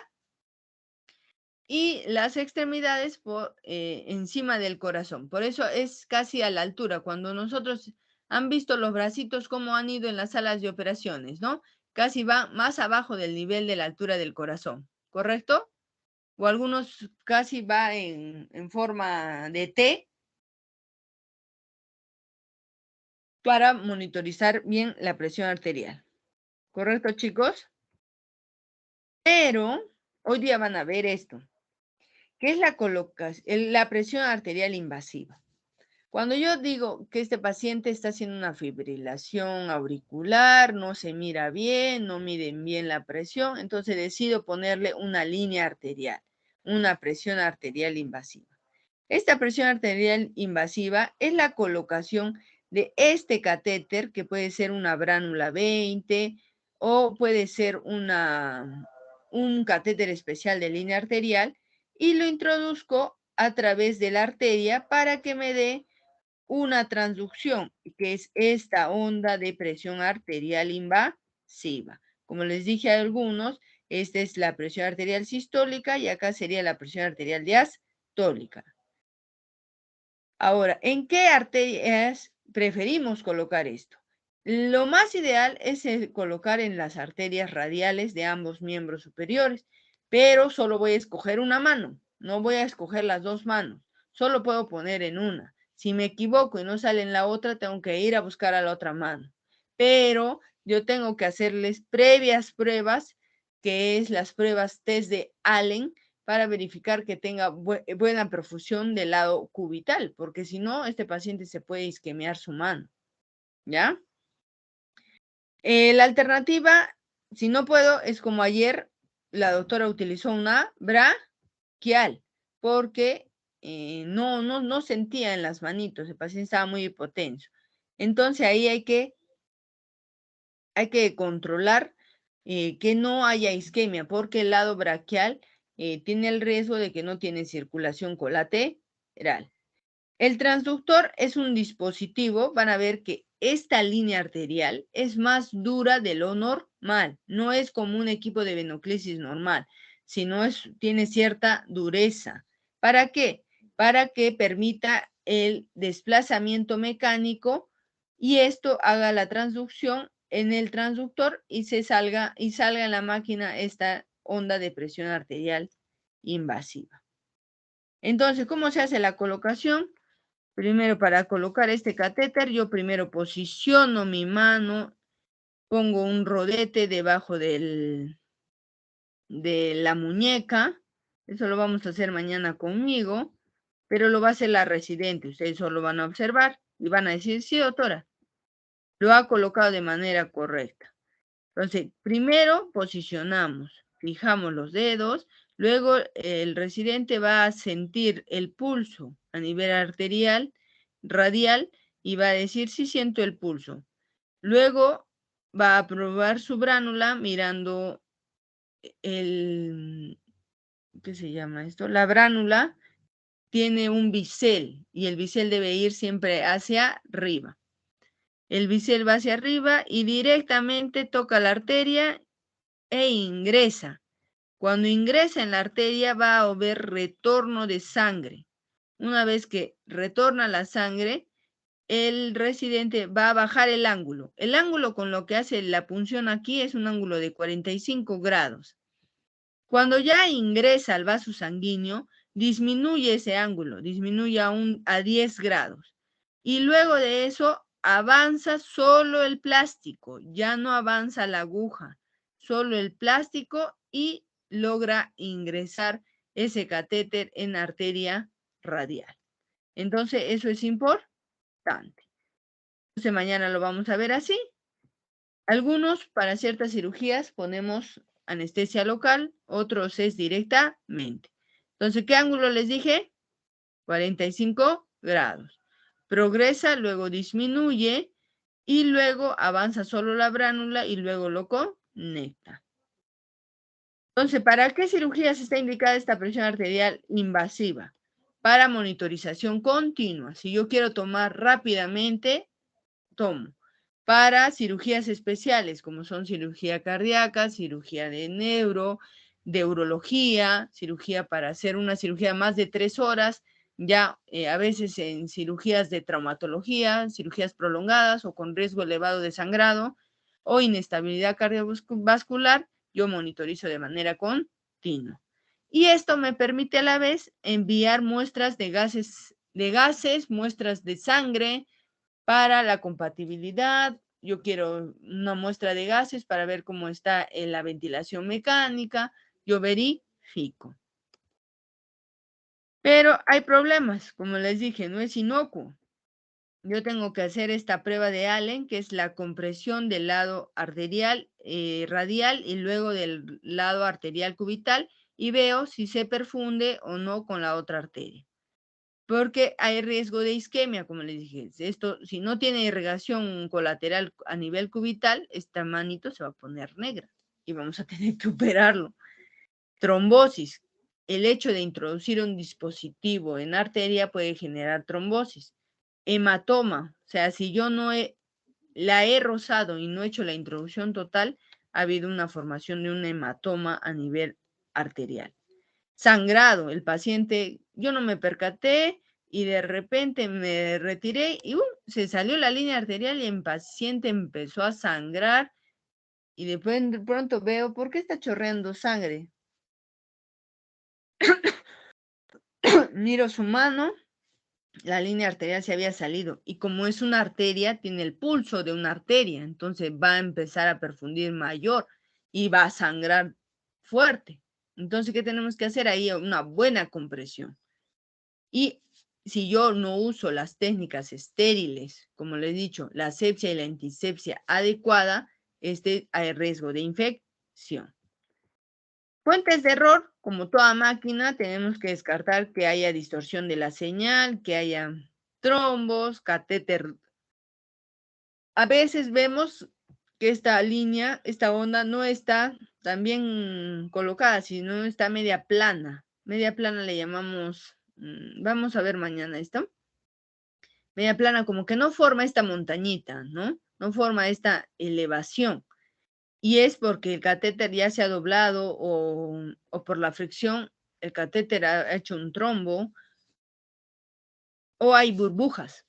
Y las extremidades encima del corazón. Por eso es casi a la altura. Cuando nosotros han visto los bracitos cómo han ido en las salas de operaciones, ¿no? Casi va más abajo del nivel de la altura del corazón, ¿correcto? O algunos casi va en forma de T para monitorizar bien la presión arterial. ¿Correcto, chicos? Pero hoy día van a ver esto. ¿Qué es la presión arterial invasiva? Cuando yo digo que este paciente está haciendo una fibrilación auricular, no se mira bien, no miden bien la presión, entonces decido ponerle una línea arterial, una presión arterial invasiva. Esta presión arterial invasiva es la colocación de este catéter, que puede ser una bránula 20 o puede ser un catéter especial de línea arterial, y lo introduzco a través de la arteria para que me dé una transducción, que es esta onda de presión arterial invasiva. Como les dije a algunos, esta es la presión arterial sistólica y acá sería la presión arterial diastólica. Ahora, ¿en qué arterias preferimos colocar esto? Lo más ideal es colocar en las arterias radiales de ambos miembros superiores, pero solo voy a escoger una mano, no voy a escoger las dos manos, solo puedo poner en una. Si me equivoco y no sale en la otra, tengo que ir a buscar a la otra mano. Pero yo tengo que hacerles previas pruebas, que es las pruebas test de Allen, para verificar que tenga buena perfusión del lado cubital, porque si no, este paciente se puede isquemiar su mano, ¿ya? La alternativa, si no puedo, es como ayer, la doctora utilizó una braquial, porque no sentía en las manitos, el paciente estaba muy hipotenso. Entonces ahí hay que controlar que no haya isquemia, porque el lado braquial tiene el riesgo de que no tiene circulación colateral. El transductor es un dispositivo, van a ver que esta línea arterial es más dura de lo normal, no es como un equipo de venoclisis normal, sino tiene cierta dureza. ¿Para qué? Para que permita el desplazamiento mecánico y esto haga la transducción en el transductor y salga en la máquina esta onda de presión arterial invasiva. Entonces, ¿cómo se hace la colocación? Primero, para colocar este catéter, yo primero posiciono mi mano, pongo un rodete debajo de la muñeca. Eso lo vamos a hacer mañana conmigo, pero lo va a hacer la residente. Ustedes solo van a observar y van a decir, sí, doctora, lo ha colocado de manera correcta. Entonces, primero posicionamos, fijamos los dedos, luego el residente va a sentir el pulso a nivel arterial, radial, y va a decir, sí siento el pulso. Luego va a probar su bránula mirando ¿qué se llama esto? La bránula tiene un bisel y el bisel debe ir siempre hacia arriba. El bisel va hacia arriba y directamente toca la arteria e ingresa. Cuando ingresa en la arteria va a haber retorno de sangre. Una vez que retorna la sangre, el residente va a bajar el ángulo. El ángulo con lo que hace la punción aquí es un ángulo de 45 grados. Cuando ya ingresa al vaso sanguíneo, disminuye ese ángulo, disminuye a 10 grados. Y luego de eso avanza solo el plástico, ya no avanza la aguja, solo el plástico y logra ingresar ese catéter en arteria radial. Entonces, eso es importante. Entonces, mañana lo vamos a ver así. Algunos, para ciertas cirugías, ponemos anestesia local, otros es directamente. Entonces, ¿qué ángulo les dije? 45 grados. Progresa, luego disminuye y luego avanza solo la bránula y luego lo conecta. Entonces, ¿para qué cirugías está indicada esta presión arterial invasiva? Para monitorización continua. Si yo quiero tomar rápidamente, tomo. Para cirugías especiales, como son cirugía cardíaca, cirugía de de urología, cirugía para hacer una cirugía más de 3 horas, ya a veces en cirugías de traumatología, cirugías prolongadas o con riesgo elevado de sangrado o inestabilidad cardiovascular, yo monitorizo de manera continua. Y esto me permite a la vez enviar muestras de gases, muestras de sangre, para la compatibilidad. Yo quiero una muestra de gases para ver cómo está la ventilación mecánica. Yo verifico. Pero hay problemas, como les dije, no es inocuo. Yo tengo que hacer esta prueba de Allen, que es la compresión del lado arterial radial y luego del lado arterial cubital, y veo si se perfunde o no con la otra arteria. Porque hay riesgo de isquemia, como les dije. Esto, si no tiene irrigación colateral a nivel cubital, esta manito se va a poner negra y vamos a tener que operarlo. Trombosis. El hecho de introducir un dispositivo en arteria puede generar trombosis. Hematoma. O sea, si yo la he rozado y no he hecho la introducción total, ha habido una formación de un hematoma a nivel arterial. Sangrado, el paciente, yo no me percaté y de repente me retiré y se salió la línea arterial y el paciente empezó a sangrar y de pronto veo, ¿por qué está chorreando sangre? Miro su mano, la línea arterial se había salido y como es una arteria, tiene el pulso de una arteria, entonces va a empezar a perfundir mayor y va a sangrar fuerte. Entonces, ¿qué tenemos que hacer ahí? Una buena compresión. Y si yo no uso las técnicas estériles, como les he dicho, la asepsia y la antisepsia adecuada, hay riesgo de infección. Fuentes de error, como toda máquina, tenemos que descartar que haya distorsión de la señal, que haya trombos, catéter. A veces vemos que esta línea, esta onda no está tan bien colocada, sino está media plana. Media plana le llamamos, vamos a ver mañana esto. Media plana como que no forma esta montañita, ¿no? No forma esta elevación. Y es porque el catéter ya se ha doblado o por la fricción, el catéter ha hecho un trombo o hay burbujas.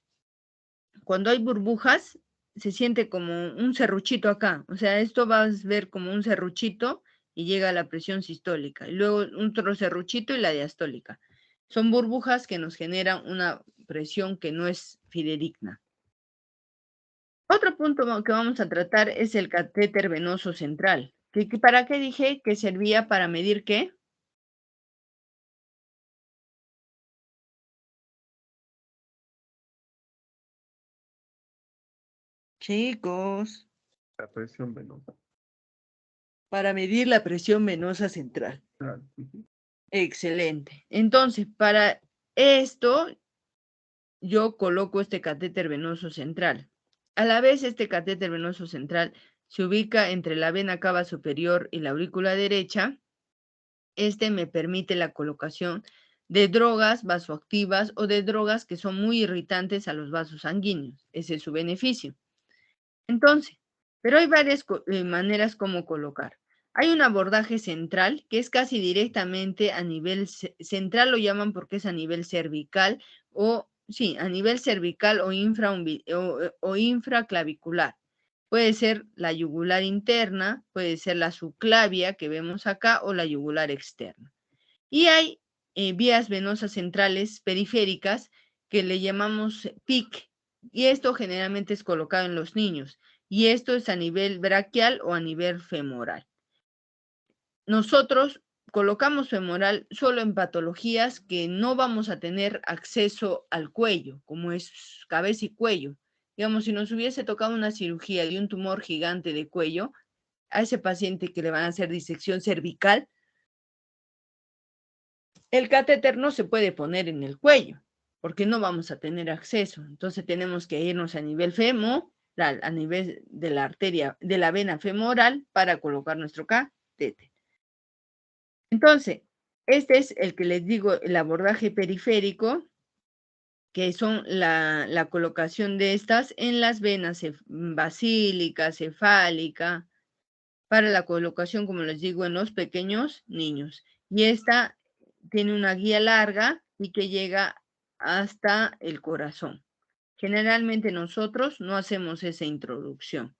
Cuando hay burbujas, se siente como un serruchito acá. O sea, esto va a ver como un serruchito y llega a la presión sistólica. Y luego otro serruchito y la diastólica. Son burbujas que nos generan una presión que no es fidedigna. Otro punto que vamos a tratar es el catéter venoso central. ¿Para qué dije que servía para medir qué? Chicos. La presión venosa. Para medir la presión venosa central. Claro. Excelente. Entonces, para esto, yo coloco este catéter venoso central. A la vez, este catéter venoso central se ubica entre la vena cava superior y la aurícula derecha. Este me permite la colocación de drogas vasoactivas o de drogas que son muy irritantes a los vasos sanguíneos. Ese es su beneficio. Entonces, pero hay varias maneras como colocar. Hay un abordaje central que es casi directamente a nivel central, lo llaman porque es a nivel cervical o, sí, a nivel cervical o infraclavicular. Puede ser la yugular interna, puede ser la subclavia que vemos acá o la yugular externa. Y hay vías venosas centrales periféricas que le llamamos PIC, y esto generalmente es colocado en los niños, y esto es a nivel braquial o a nivel femoral. Nosotros colocamos femoral solo en patologías que no vamos a tener acceso al cuello, como es cabeza y cuello. Digamos, si nos hubiese tocado una cirugía de un tumor gigante de cuello, a ese paciente que le van a hacer disección cervical, el catéter no se puede poner en el cuello, porque no vamos a tener acceso. Entonces tenemos que irnos a nivel femoral, a nivel de la arteria, de la vena femoral, para colocar nuestro catéter. Entonces, este es el que les digo, el abordaje periférico, que son la colocación de estas en las venas basílica, cefálica, para la colocación, como les digo, en los pequeños niños. Y esta tiene una guía larga y que llega hasta el corazón. Generalmente nosotros no hacemos esa introducción.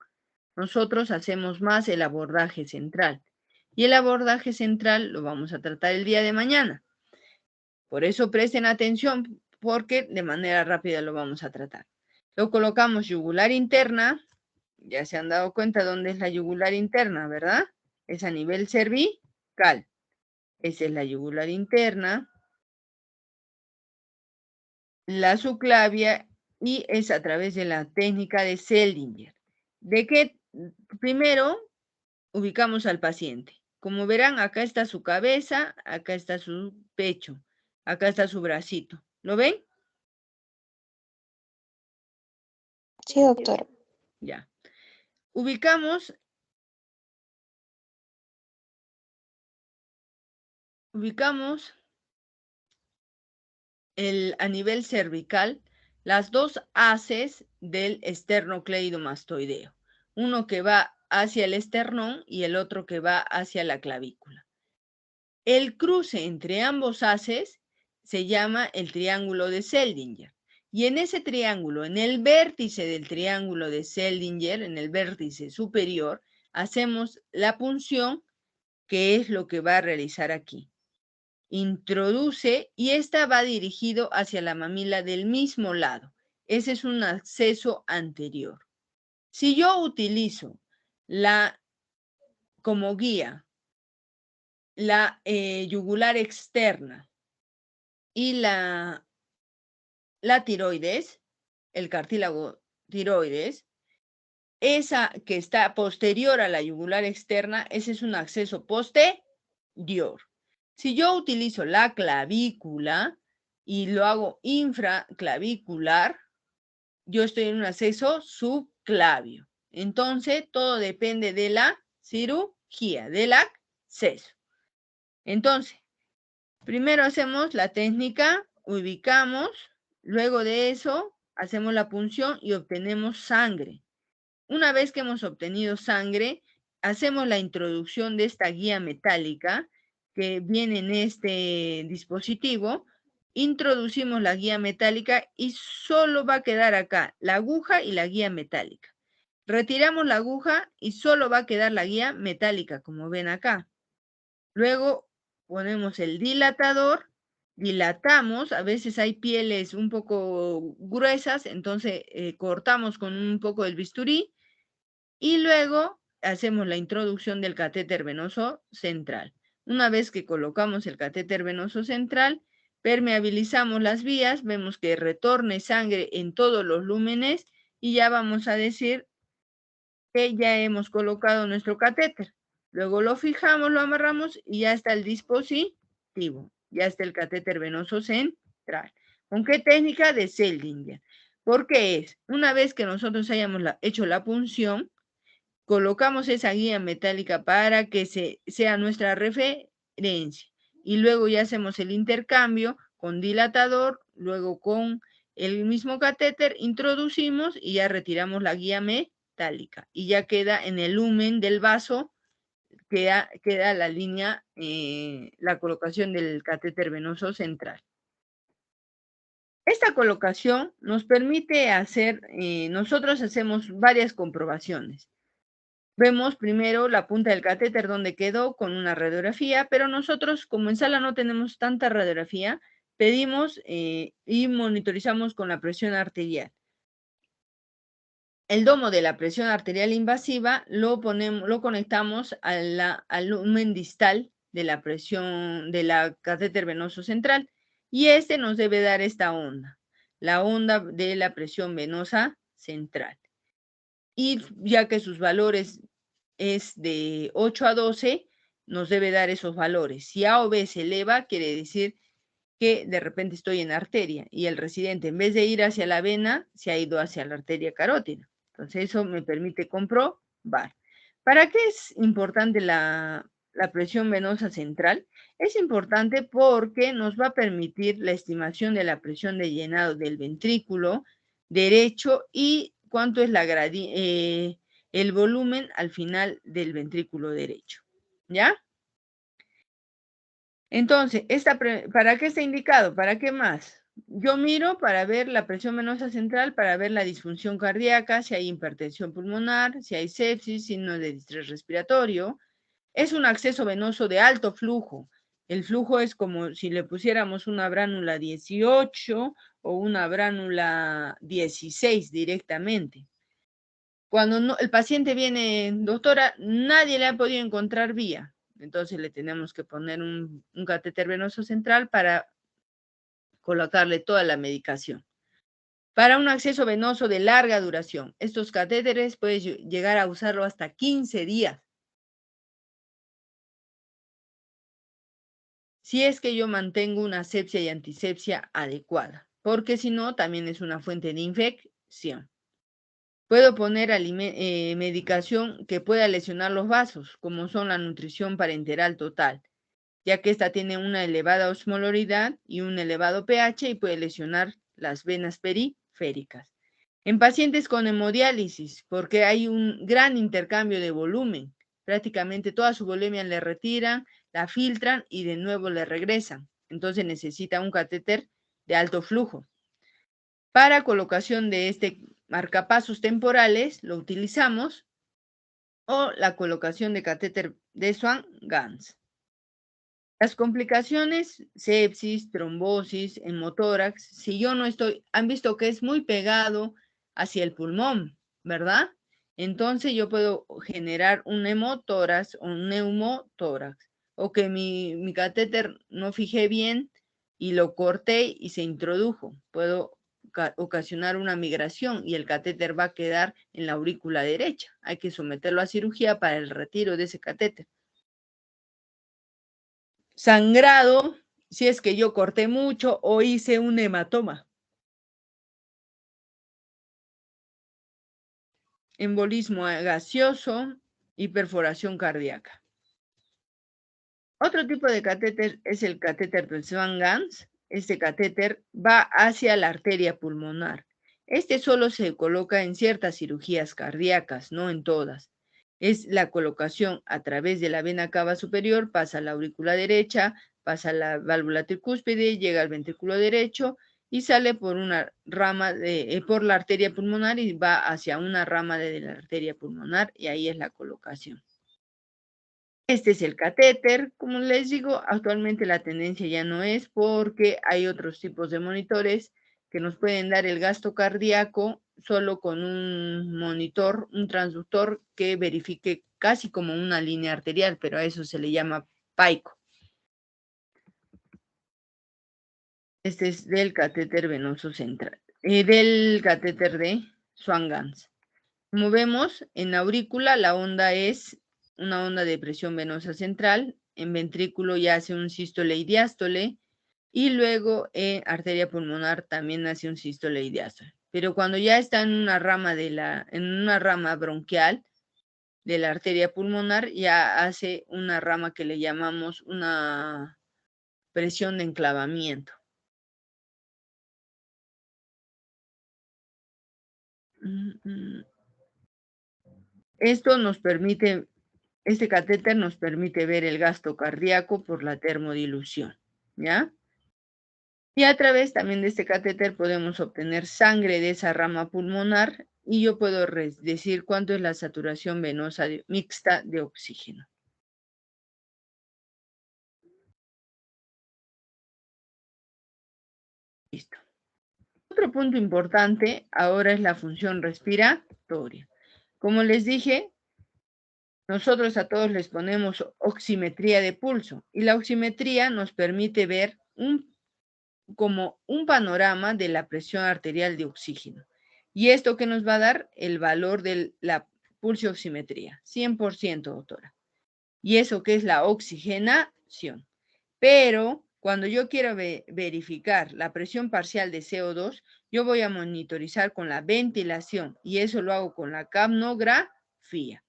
Nosotros hacemos más el abordaje central. Y el abordaje central lo vamos a tratar el día de mañana. Por eso presten atención, porque de manera rápida lo vamos a tratar. Lo colocamos yugular interna. Ya se han dado cuenta dónde es la yugular interna, ¿verdad? Es a nivel cervical. Esa es la yugular interna. La subclavia, y es a través de la técnica de Seldinger. De que primero ubicamos al paciente. Como verán, acá está su cabeza, acá está su pecho, acá está su bracito. ¿Lo ven? Sí, doctor. Ya. Ubicamos a nivel cervical las dos haces del esternocleidomastoideo. Uno que va hacia el esternón y el otro que va hacia la clavícula. El cruce entre ambos haces se llama el triángulo de Seldinger. Y en ese triángulo, en el vértice del triángulo de Seldinger, en el vértice superior, hacemos la punción, que es lo que va a realizar aquí. Introduce, y esta va dirigido hacia la mamila del mismo lado. Ese es un acceso anterior. Si yo utilizo como guía la yugular externa y la tiroides, el cartílago tiroides, esa que está posterior a la yugular externa, ese es un acceso posterior. Si yo utilizo la clavícula y lo hago infraclavicular, yo estoy en un acceso subclavio. Entonces, todo depende de la cirugía, del acceso. Entonces, primero hacemos la técnica, ubicamos, luego de eso hacemos la punción y obtenemos sangre. Una vez que hemos obtenido sangre, hacemos la introducción de esta guía metálica que viene en este dispositivo. Introducimos la guía metálica y solo va a quedar acá la aguja y la guía metálica. Retiramos la aguja y solo va a quedar la guía metálica, como ven acá. Luego ponemos el dilatador, dilatamos, a veces hay pieles un poco gruesas, entonces cortamos con un poco del bisturí y luego hacemos la introducción del catéter venoso central. Una vez que colocamos el catéter venoso central, permeabilizamos las vías, vemos que retorne sangre en todos los lúmenes y ya vamos a decir que ya hemos colocado nuestro catéter. Luego lo fijamos, lo amarramos y ya está el dispositivo. Ya está el catéter venoso central. ¿Con qué técnica? De Seldinger. Porque es, una vez que nosotros hayamos hecho la punción, colocamos esa guía metálica para que sea nuestra referencia. Y luego ya hacemos el intercambio con dilatador, luego con el mismo catéter, introducimos y ya retiramos la guía metálica. Y ya queda en el lumen del vaso, queda la línea, la colocación del catéter venoso central. Esta colocación nos permite hacer, nosotros hacemos varias comprobaciones. Vemos primero la punta del catéter donde quedó con una radiografía, pero nosotros como en sala no tenemos tanta radiografía, pedimos y monitorizamos con la presión arterial. El domo de la presión arterial invasiva lo conectamos al lumen distal de la presión, de la catéter venoso central. Y este nos debe dar esta onda, la onda de la presión venosa central. Y ya que sus valores es de 8 a 12, nos debe dar esos valores. Si A o B se eleva, quiere decir que de repente estoy en arteria y el residente, en vez de ir hacia la vena, se ha ido hacia la arteria carótida. Entonces eso me permite comprobar. ¿Para qué es importante la presión venosa central? Es importante porque nos va a permitir la estimación de la presión de llenado del ventrículo derecho y cuánto es el volumen al final del ventrículo derecho. ¿Ya? Entonces, ¿para qué está indicado? ¿Para qué más? Yo miro para ver la presión venosa central, para ver la disfunción cardíaca, si hay hipertensión pulmonar, si hay sepsis, signos de distrés respiratorio. Es un acceso venoso de alto flujo. El flujo es como si le pusiéramos una bránula 18 o una bránula 16 directamente. Cuando el paciente viene, doctora, nadie le ha podido encontrar vía. Entonces le tenemos que poner un catéter venoso central para colocarle toda la medicación. Para un acceso venoso de larga duración, estos catéteres puedes llegar a usarlo hasta 15 días. Si es que yo mantengo una asepsia y antisepsia adecuada, porque si no, también es una fuente de infección. Puedo poner medicación que pueda lesionar los vasos, como son la nutrición parenteral total, ya que esta tiene una elevada osmolaridad y un elevado pH y puede lesionar las venas periféricas. En pacientes con hemodiálisis, porque hay un gran intercambio de volumen, prácticamente toda su volemia le retiran, la filtran y de nuevo le regresan. Entonces necesita un catéter de alto flujo. Para colocación de este marcapasos temporales lo utilizamos o la colocación de catéter de Swan-Ganz. Las complicaciones, sepsis, trombosis, hemotórax, si yo no estoy, han visto que es muy pegado hacia el pulmón, ¿verdad? Entonces yo puedo generar un hemotórax o un neumotórax, o que mi catéter no fijé bien y lo corté y se introdujo. Puedo ocasionar una migración y el catéter va a quedar en la aurícula derecha. Hay que someterlo a cirugía para el retiro de ese catéter. Sangrado, si es que yo corté mucho o hice un hematoma. Embolismo gaseoso y perforación cardíaca. Otro tipo de catéter es el catéter de Swan-Ganz. Este catéter va hacia la arteria pulmonar. Este solo se coloca en ciertas cirugías cardíacas, no en todas. Es la colocación a través de la vena cava superior, pasa a la aurícula derecha, pasa a la válvula tricúspide, llega al ventrículo derecho y sale por una rama por la arteria pulmonar y va hacia una rama de la arteria pulmonar y ahí es la colocación. Este es el catéter. Como les digo, actualmente la tendencia ya no es porque hay otros tipos de monitores que nos pueden dar el gasto cardíaco solo con un monitor, un transductor que verifique casi como una línea arterial, pero a eso se le llama PAICO. Este es del catéter venoso central, del catéter de Swan-Ganz. Como vemos, en la aurícula la onda es una onda de presión venosa central, en ventrículo ya hace un sístole y diástole, y luego en arteria pulmonar también hace un sístole y diástole. Pero cuando ya está en una rama bronquial de la arteria pulmonar, ya hace una rama que le llamamos una presión de enclavamiento. Este catéter nos permite ver el gasto cardíaco por la termodilución, ¿ya? Y a través también de este catéter podemos obtener sangre de esa rama pulmonar y yo puedo decir cuánto es la saturación venosa mixta de oxígeno. Listo. Otro punto importante ahora es la función respiratoria. Como les dije, nosotros a todos les ponemos oximetría de pulso y la oximetría nos permite ver como un panorama de la presión arterial de oxígeno. ¿Y esto qué nos va a dar? El valor de la pulsioximetría, 100%, doctora. ¿Y eso qué es la oxigenación? Pero cuando yo quiero verificar la presión parcial de CO2, yo voy a monitorizar con la ventilación y eso lo hago con la capnografía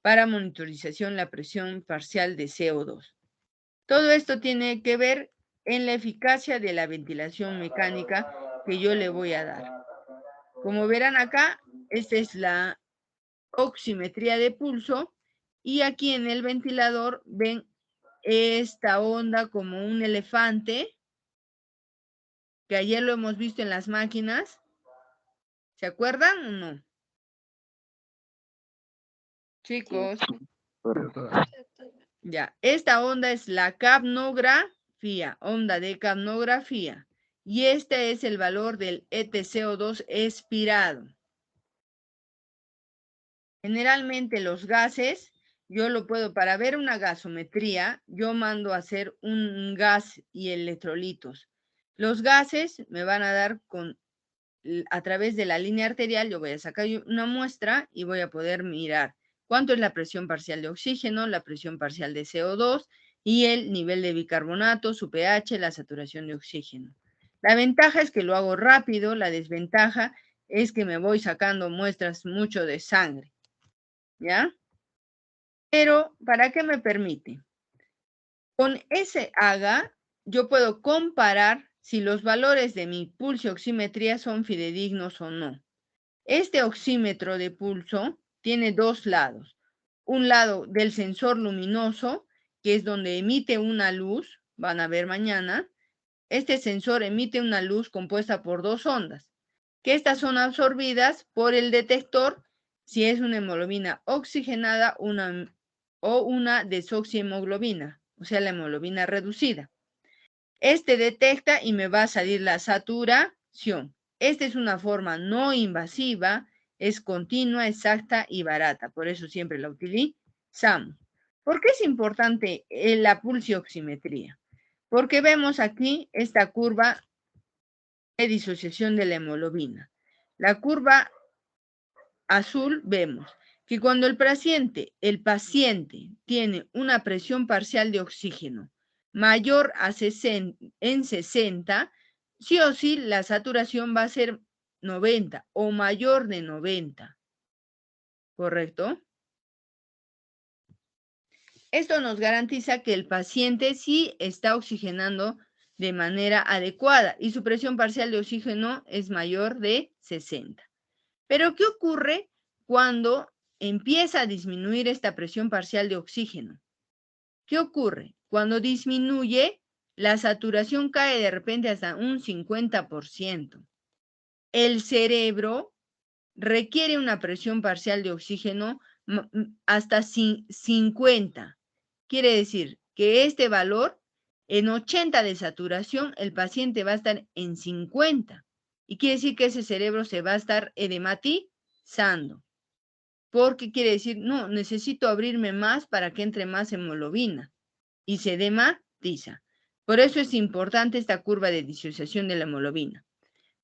para monitorización la presión parcial de CO2. Todo esto tiene que ver en la eficacia de la ventilación mecánica que yo le voy a dar. Como verán acá, esta es la oximetría de pulso y aquí en el ventilador ven esta onda como un elefante que ayer lo hemos visto en las máquinas. ¿Se acuerdan o no? Chicos. Doctora. Ya, esta onda es la capnografía, onda de capnografía. Y este es el valor del EtCO2 expirado. Generalmente los gases, yo lo puedo, para ver una gasometría, yo mando a hacer un gas y electrolitos. Los gases me van a dar a través de la línea arterial, yo voy a sacar una muestra y voy a poder mirar cuánto es la presión parcial de oxígeno, la presión parcial de CO2 y el nivel de bicarbonato, su pH, la saturación de oxígeno. La ventaja es que lo hago rápido, la desventaja es que me voy sacando muestras mucho de sangre, ¿ya? Pero, ¿para qué me permite? Con ese AGA, yo puedo comparar si los valores de mi pulsioximetría son fidedignos o no. Este oxímetro de pulso tiene dos lados. Un lado del sensor luminoso, que es donde emite una luz, van a ver mañana. Este sensor emite una luz compuesta por dos ondas, que estas son absorbidas por el detector si es una hemoglobina oxigenada o una desoxihemoglobina, o sea, la hemoglobina reducida. Este detecta y me va a salir la saturación. Esta es una forma no invasiva, es continua, exacta y barata. Por eso siempre la utilizamos. ¿Por qué es importante la pulsioximetría? Porque vemos aquí esta curva de disociación de la hemoglobina. La curva azul vemos que cuando el paciente tiene una presión parcial de oxígeno mayor en 60, sí o sí la saturación va a ser 90 o mayor de 90. ¿Correcto? Esto nos garantiza que el paciente sí está oxigenando de manera adecuada y su presión parcial de oxígeno es mayor de 60. Pero, ¿qué ocurre cuando empieza a disminuir esta presión parcial de oxígeno? ¿Qué ocurre? Cuando disminuye, la saturación cae de repente hasta un 50%. El cerebro requiere una presión parcial de oxígeno hasta 50. Quiere decir que este valor, en 80 de saturación, el paciente va a estar en 50. Y quiere decir que ese cerebro se va a estar edematizando. Porque quiere decir, no, necesito abrirme más para que entre más hemoglobina. Y se edematiza. Por eso es importante esta curva de disociación de la hemoglobina.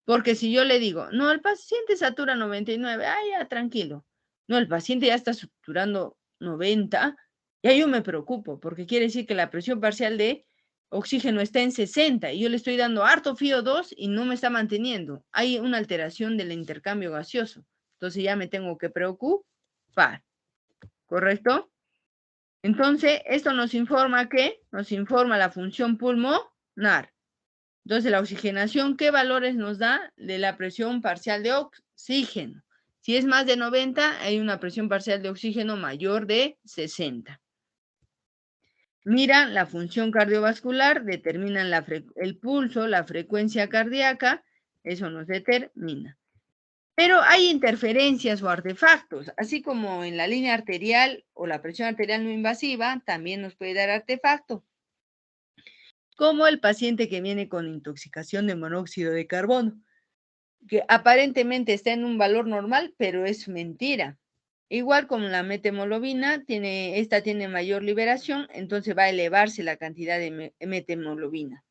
Porque si yo le digo, no, el paciente satura 99, ya, tranquilo. No, el paciente ya está saturando 90, ya yo me preocupo, porque quiere decir que la presión parcial de oxígeno está en 60 y yo le estoy dando harto FiO2 y no me está manteniendo. Hay una alteración del intercambio gaseoso. Entonces ya me tengo que preocupar. ¿Correcto? Entonces, esto nos informa ¿qué? Nos informa la función pulmonar. Entonces, la oxigenación, ¿qué valores nos da de la presión parcial de oxígeno? Si es más de 90, hay una presión parcial de oxígeno mayor de 60. Mira la función cardiovascular, determinan el pulso, la frecuencia cardíaca, eso nos determina. Pero hay interferencias o artefactos, así como en la línea arterial o la presión arterial no invasiva, también nos puede dar artefacto. Como el paciente que viene con intoxicación de monóxido de carbono, que aparentemente está en un valor normal, pero es mentira. Igual como la methemoglobina, esta tiene mayor liberación, entonces va a elevarse la cantidad de methemoglobina.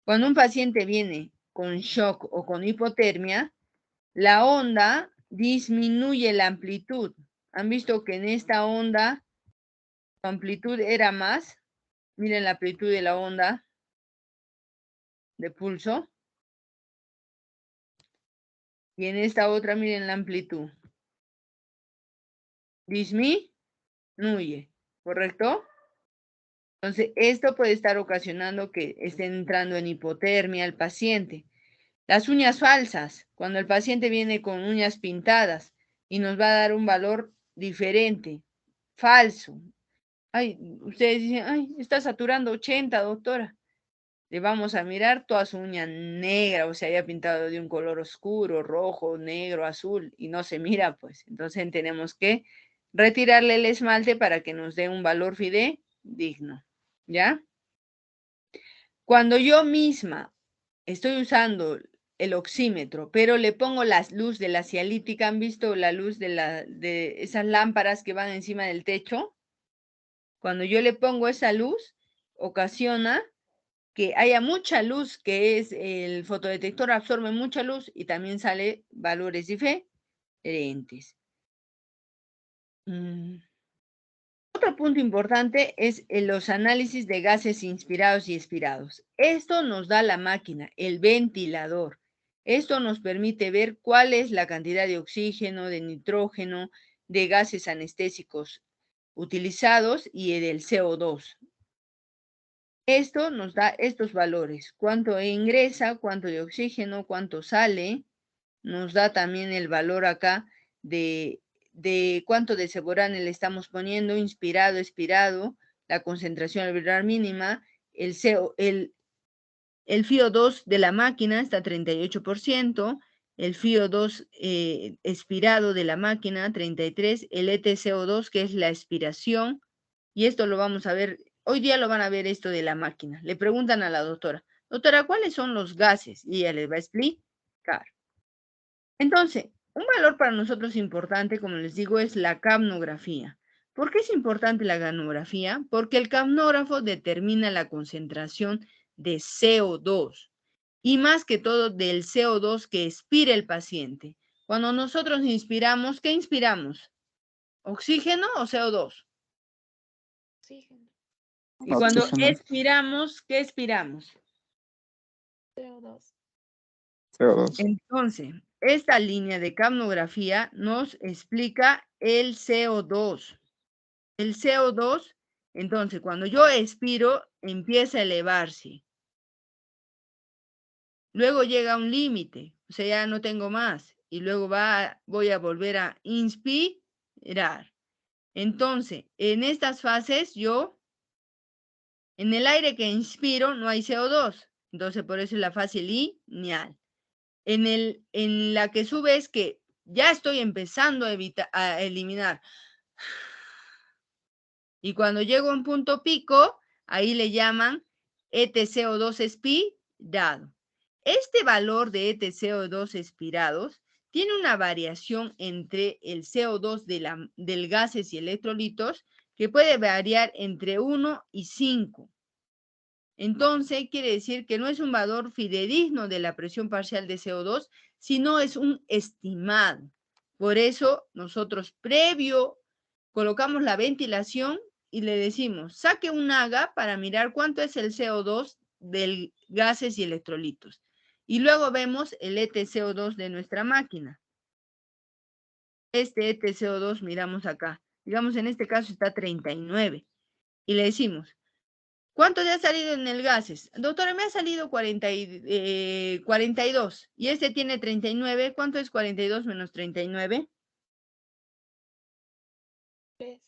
Cuando un paciente viene con shock o con hipotermia, la onda disminuye la amplitud. ¿Han visto que en esta onda la amplitud era más? Miren la amplitud de la onda de pulso. Y en esta otra, miren la amplitud. Disminuye, ¿correcto? Entonces, esto puede estar ocasionando que esté entrando en hipotermia el paciente. Las uñas falsas, cuando el paciente viene con uñas pintadas y nos va a dar un valor diferente, falso. Ay, ustedes dicen, ay, está saturando 80, doctora. Le vamos a mirar toda su uña negra, o se haya pintado de un color oscuro, rojo, negro, azul, y no se mira, pues. Entonces tenemos que retirarle el esmalte para que nos dé un valor fidedigno, ¿ya? Cuando yo misma estoy usando el oxímetro, pero le pongo la luz de la cialítica, ¿han visto la luz de esas lámparas que van encima del techo? Cuando yo le pongo esa luz, ocasiona que haya mucha luz, que es el fotodetector absorbe mucha luz y también sale valores diferentes. Otro punto importante es los análisis de gases inspirados y expirados. Esto nos da la máquina, el ventilador. Esto nos permite ver cuál es la cantidad de oxígeno, de nitrógeno, de gases anestésicos utilizados y del CO2. Esto nos da estos valores, cuánto ingresa, cuánto de oxígeno, cuánto sale. Nos da también el valor acá de cuánto de Seborane le estamos poniendo, inspirado, expirado, la concentración alveolar mínima, el FiO2 de la máquina está 38%, el FiO2 expirado de la máquina 33%, el EtCO2 que es la expiración, y esto lo vamos a ver, hoy día lo van a ver esto de la máquina. Le preguntan a la doctora, ¿cuáles son los gases? Y ella les va a explicar. Entonces, un valor para nosotros importante, como les digo, es la capnografía. ¿Por qué es importante la capnografía? Porque el capnógrafo determina la concentración de CO2 y más que todo del CO2 que expira el paciente. Cuando nosotros inspiramos, ¿qué inspiramos? ¿Oxígeno o CO2? Oxígeno. Y cuando Oxígeno. expiramos, ¿qué expiramos? CO2. CO2. Entonces, esta línea de capnografía nos explica el CO2. El CO2, entonces, cuando yo expiro, empieza a elevarse. Luego llega a un límite, o sea, ya no tengo más. Y luego voy a volver a inspirar. Entonces, en estas fases, en el aire que inspiro, no hay CO2. Entonces, por eso es la fase lineal. En la que sube es que ya estoy empezando a eliminar. Y cuando llego a un punto pico, ahí le llaman EtCO2 expirado. Este valor de EtCO2 expirados tiene una variación entre el CO2 del gases y electrolitos que puede variar entre 1 y 5. Entonces, quiere decir que no es un valor fidedigno de la presión parcial de CO2, sino es un estimado. Por eso, nosotros previo colocamos la ventilación y le decimos, saque un AGA para mirar cuánto es el CO2 del gases y electrolitos. Y luego vemos el EtCO2 de nuestra máquina. Este EtCO2 miramos acá. Digamos, en este caso está 39. Y le decimos, ¿cuánto le ha salido en el gases? Doctora, me ha salido 42. Y este tiene 39. ¿Cuánto es 42 menos 39? 3.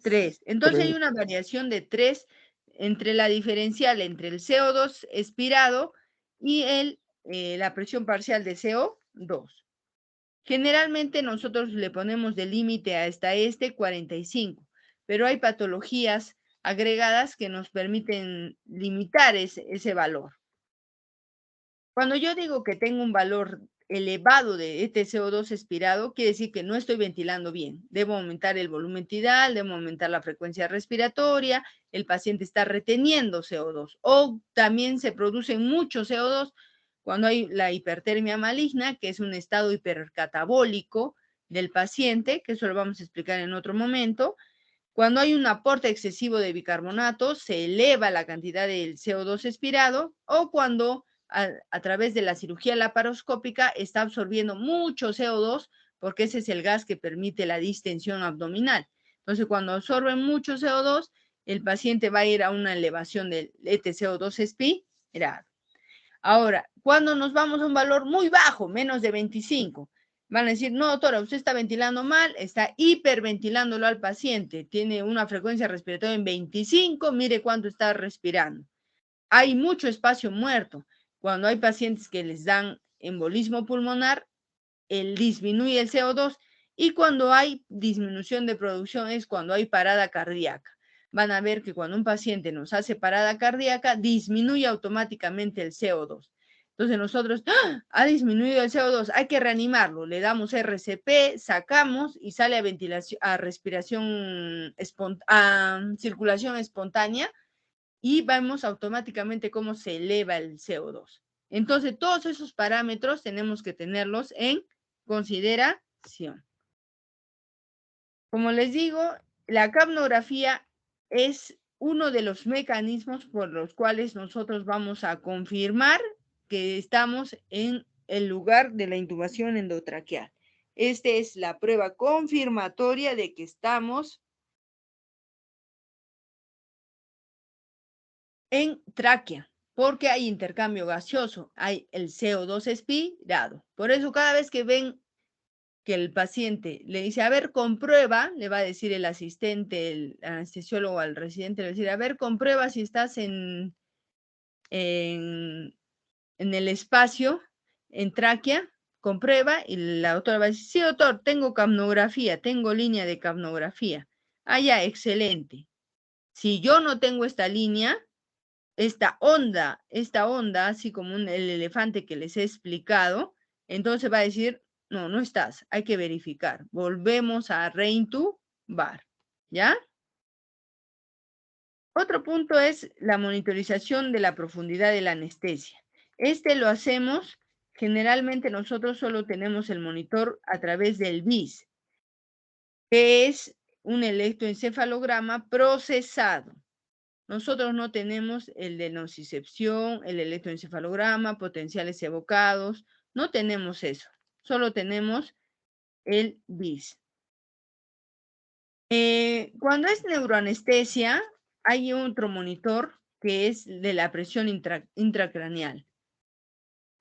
3. Entonces hay 3. una variación de 3 entre la diferencial entre el CO2 expirado y la presión parcial de CO2. Generalmente nosotros le ponemos de límite hasta 45, pero hay patologías agregadas que nos permiten limitar ese valor. Cuando yo digo que tengo un valor elevado de este CO2 expirado, quiere decir que no estoy ventilando bien. Debo aumentar el volumen tidal, debo aumentar la frecuencia respiratoria, el paciente está reteniendo CO2. O también se produce mucho CO2 cuando hay la hipertermia maligna, que es un estado hipercatabólico del paciente, que eso lo vamos a explicar en otro momento. Cuando hay un aporte excesivo de bicarbonato, se eleva la cantidad del CO2 expirado, o cuando a través de la cirugía laparoscópica está absorbiendo mucho CO2, porque ese es el gas que permite la distensión abdominal. Entonces, cuando absorbe mucho CO2, el paciente va a ir a una elevación del EtCO2 expirado. Ahora, cuando nos vamos a un valor muy bajo, menos de 25, van a decir, no, doctora, usted está ventilando mal, está hiperventilándolo al paciente, tiene una frecuencia respiratoria en 25, mire cuánto está respirando. Hay mucho espacio muerto. Cuando hay pacientes que les dan embolismo pulmonar, disminuye el CO2, y cuando hay disminución de producción es cuando hay parada cardíaca. Van a ver que cuando un paciente nos hace parada cardíaca, disminuye automáticamente el CO2. Entonces nosotros, ¡ah!, ha disminuido el CO2, hay que reanimarlo, le damos RCP, sacamos y sale a ventilación, a respiración, a circulación espontánea, y vemos automáticamente cómo se eleva el CO2. Entonces, todos esos parámetros tenemos que tenerlos en consideración. Como les digo, la capnografía es uno de los mecanismos por los cuales nosotros vamos a confirmar que estamos en el lugar de la intubación endotraqueal. Esta es la prueba confirmatoria de que estamos en tráquea, porque hay intercambio gaseoso, hay el CO2 expirado. Por eso cada vez que ven que el paciente le dice, a ver, comprueba, le va a decir el asistente, el anestesiólogo al residente, le va a decir, a ver, comprueba si estás en el espacio, en tráquea, comprueba, y la doctora va a decir, sí, doctor, tengo capnografía, tengo línea de capnografía. Ah, ya, excelente. Si yo no tengo esta línea, esta onda, así como el elefante que les he explicado, entonces va a decir, no, no estás, hay que verificar. Volvemos a reintubar, ¿ya? Otro punto es la monitorización de la profundidad de la anestesia. Lo hacemos, generalmente nosotros solo tenemos el monitor a través del BIS, que es un electroencefalograma procesado. Nosotros no tenemos el de nocicepción, el electroencefalograma, potenciales evocados, no tenemos eso, solo tenemos el BIS. Cuando es neuroanestesia, hay otro monitor que es de la presión intracraneal.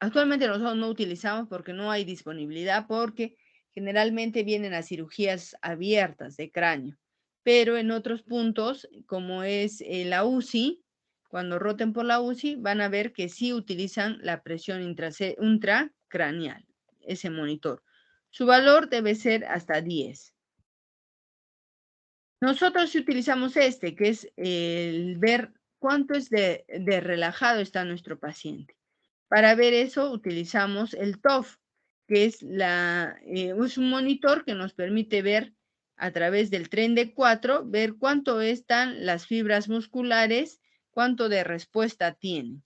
Actualmente nosotros no utilizamos porque no hay disponibilidad, porque generalmente vienen a cirugías abiertas de cráneo. Pero en otros puntos, como es la UCI, cuando roten por la UCI, van a ver que sí utilizan la presión intracraneal, ese monitor. Su valor debe ser hasta 10. Nosotros sí utilizamos que es el ver cuánto es de relajado está nuestro paciente. Para ver eso utilizamos el TOF, que es un monitor que nos permite ver a través del tren de 4, ver cuánto están las fibras musculares, cuánto de respuesta tienen.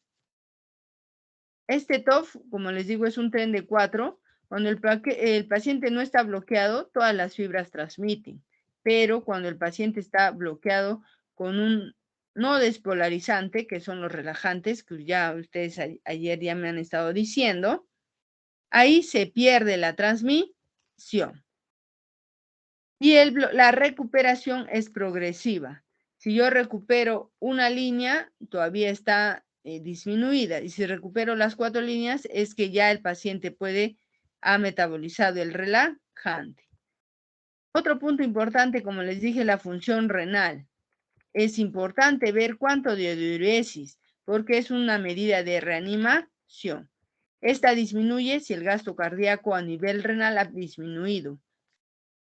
Este TOF, como les digo, es un tren de 4. Cuando el paciente no está bloqueado, todas las fibras transmiten. Pero cuando el paciente está bloqueado con un no despolarizante, que son los relajantes, que ya ustedes ayer ya me han estado diciendo, ahí se pierde la transmisión. Y la recuperación es progresiva. Si yo recupero una línea, todavía está disminuida. Y si recupero las 4 líneas, es que ya el paciente ha metabolizado el relajante. Otro punto importante, como les dije, la función renal. Es importante ver cuánto de diuresis, porque es una medida de reanimación. Esta disminuye si el gasto cardíaco a nivel renal ha disminuido.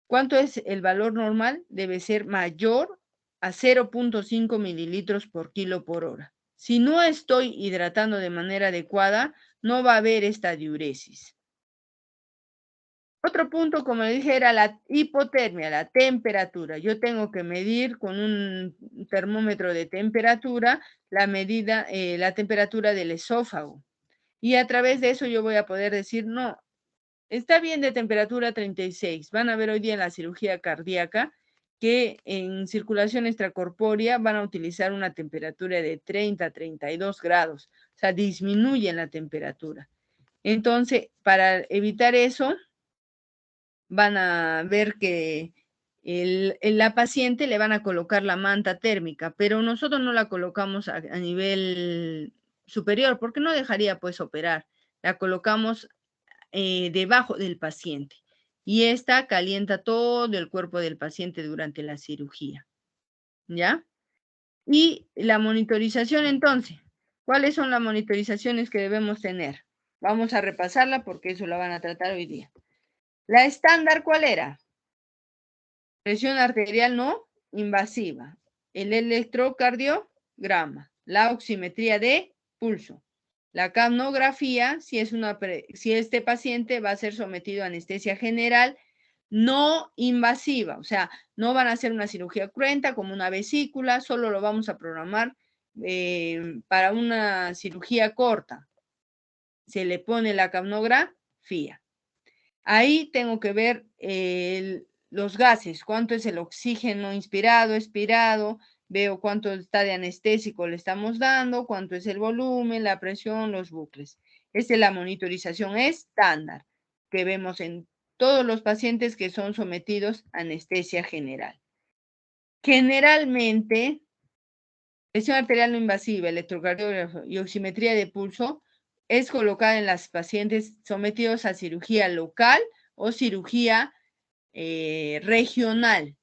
¿Cuánto es el valor normal? Debe ser mayor a 0.5 mililitros por kilo por hora. Si no estoy hidratando de manera adecuada, no va a haber esta diuresis. Otro punto, como le dije, era la hipotermia, la temperatura. Yo tengo que medir con un termómetro de temperatura la temperatura del esófago. Y a través de eso yo voy a poder decir, no, está bien de temperatura 36. Van a ver hoy día en la cirugía cardíaca que en circulación extracorpórea van a utilizar una temperatura de 30 a 32 grados. O sea, disminuyen la temperatura. Entonces, para evitar eso, van a ver que la paciente le van a colocar la manta térmica, pero nosotros no la colocamos a nivel superior, porque no dejaría pues operar. La colocamos debajo del paciente y esta calienta todo el cuerpo del paciente durante la cirugía. ¿Ya? Y la monitorización entonces, ¿cuáles son las monitorizaciones que debemos tener? Vamos a repasarla porque eso la van a tratar hoy día. La estándar, ¿cuál era? Presión arterial no invasiva, el electrocardiograma, la oximetría de pulso, la capnografía, si este paciente va a ser sometido a anestesia general no invasiva, o sea, no van a hacer una cirugía cruenta como una vesícula, solo lo vamos a programar para una cirugía corta. Se le pone la capnografía. Ahí tengo que ver los gases, cuánto es el oxígeno inspirado, expirado, veo cuánto está de anestésico le estamos dando, cuánto es el volumen, la presión, los bucles. Esta es la monitorización estándar que vemos en todos los pacientes que son sometidos a anestesia general. Generalmente, presión arterial no invasiva, electrocardiografía y oximetría de pulso es colocada en las pacientes sometidos a cirugía local o cirugía regional.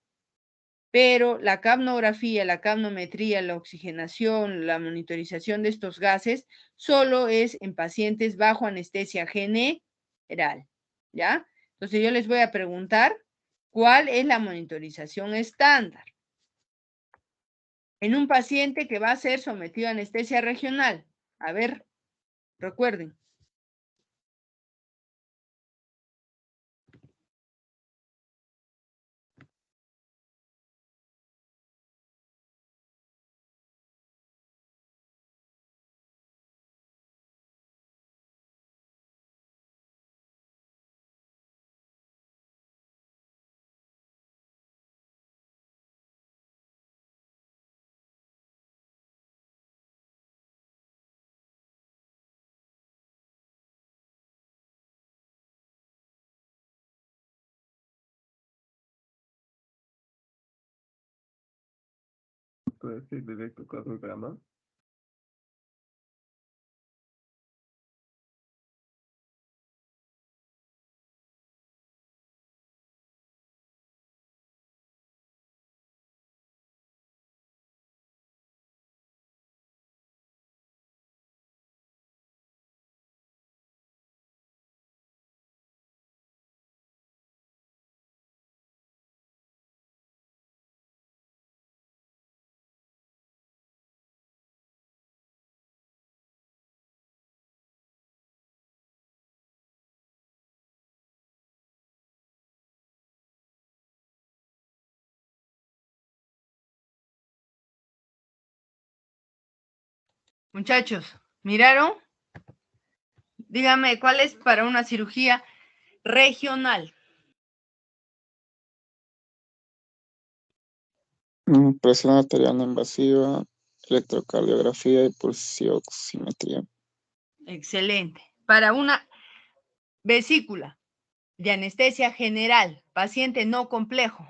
Pero la capnografía, la capnometría, la oxigenación, la monitorización de estos gases solo es en pacientes bajo anestesia general, ¿ya? Entonces yo les voy a preguntar, ¿cuál es la monitorización estándar? En un paciente que va a ser sometido a anestesia regional. A ver, recuerden. Puede ser el electrocardiograma. Muchachos, ¿miraron? Díganme, ¿cuál es para una cirugía regional? Presión arterial no invasiva, electrocardiografía y pulsioximetría. Excelente. Para una vesícula de anestesia general, paciente no complejo.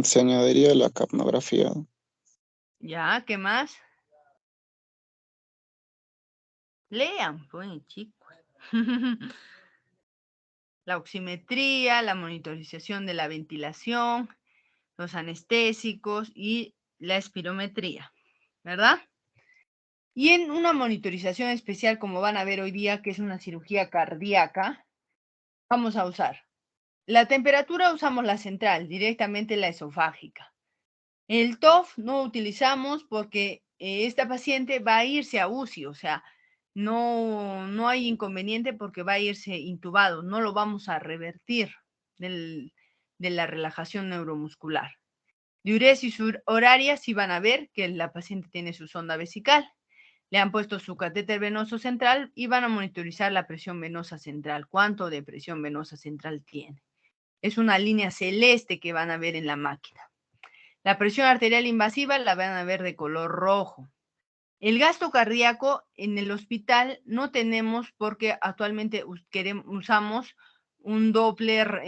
Se añadiría la capnografía. Ya, ¿qué más? Lean, pues, chicos. La oximetría, la monitorización de la ventilación, los anestésicos y la espirometría, ¿verdad? Y en una monitorización especial, como van a ver hoy día, que es una cirugía cardíaca, vamos a usar la temperatura, usamos la central, directamente la esofágica. El TOF no utilizamos porque esta paciente va a irse a UCI, o sea, no hay inconveniente porque va a irse intubado, no lo vamos a revertir de la relajación neuromuscular. Diuresis horaria, sí van a ver que la paciente tiene su sonda vesical. Le han puesto su catéter venoso central y van a monitorizar la presión venosa central. ¿Cuánto de presión venosa central tiene? Es una línea celeste que van a ver en la máquina. La presión arterial invasiva la van a ver de color rojo. El gasto cardíaco en el hospital no tenemos porque actualmente usamos un Doppler,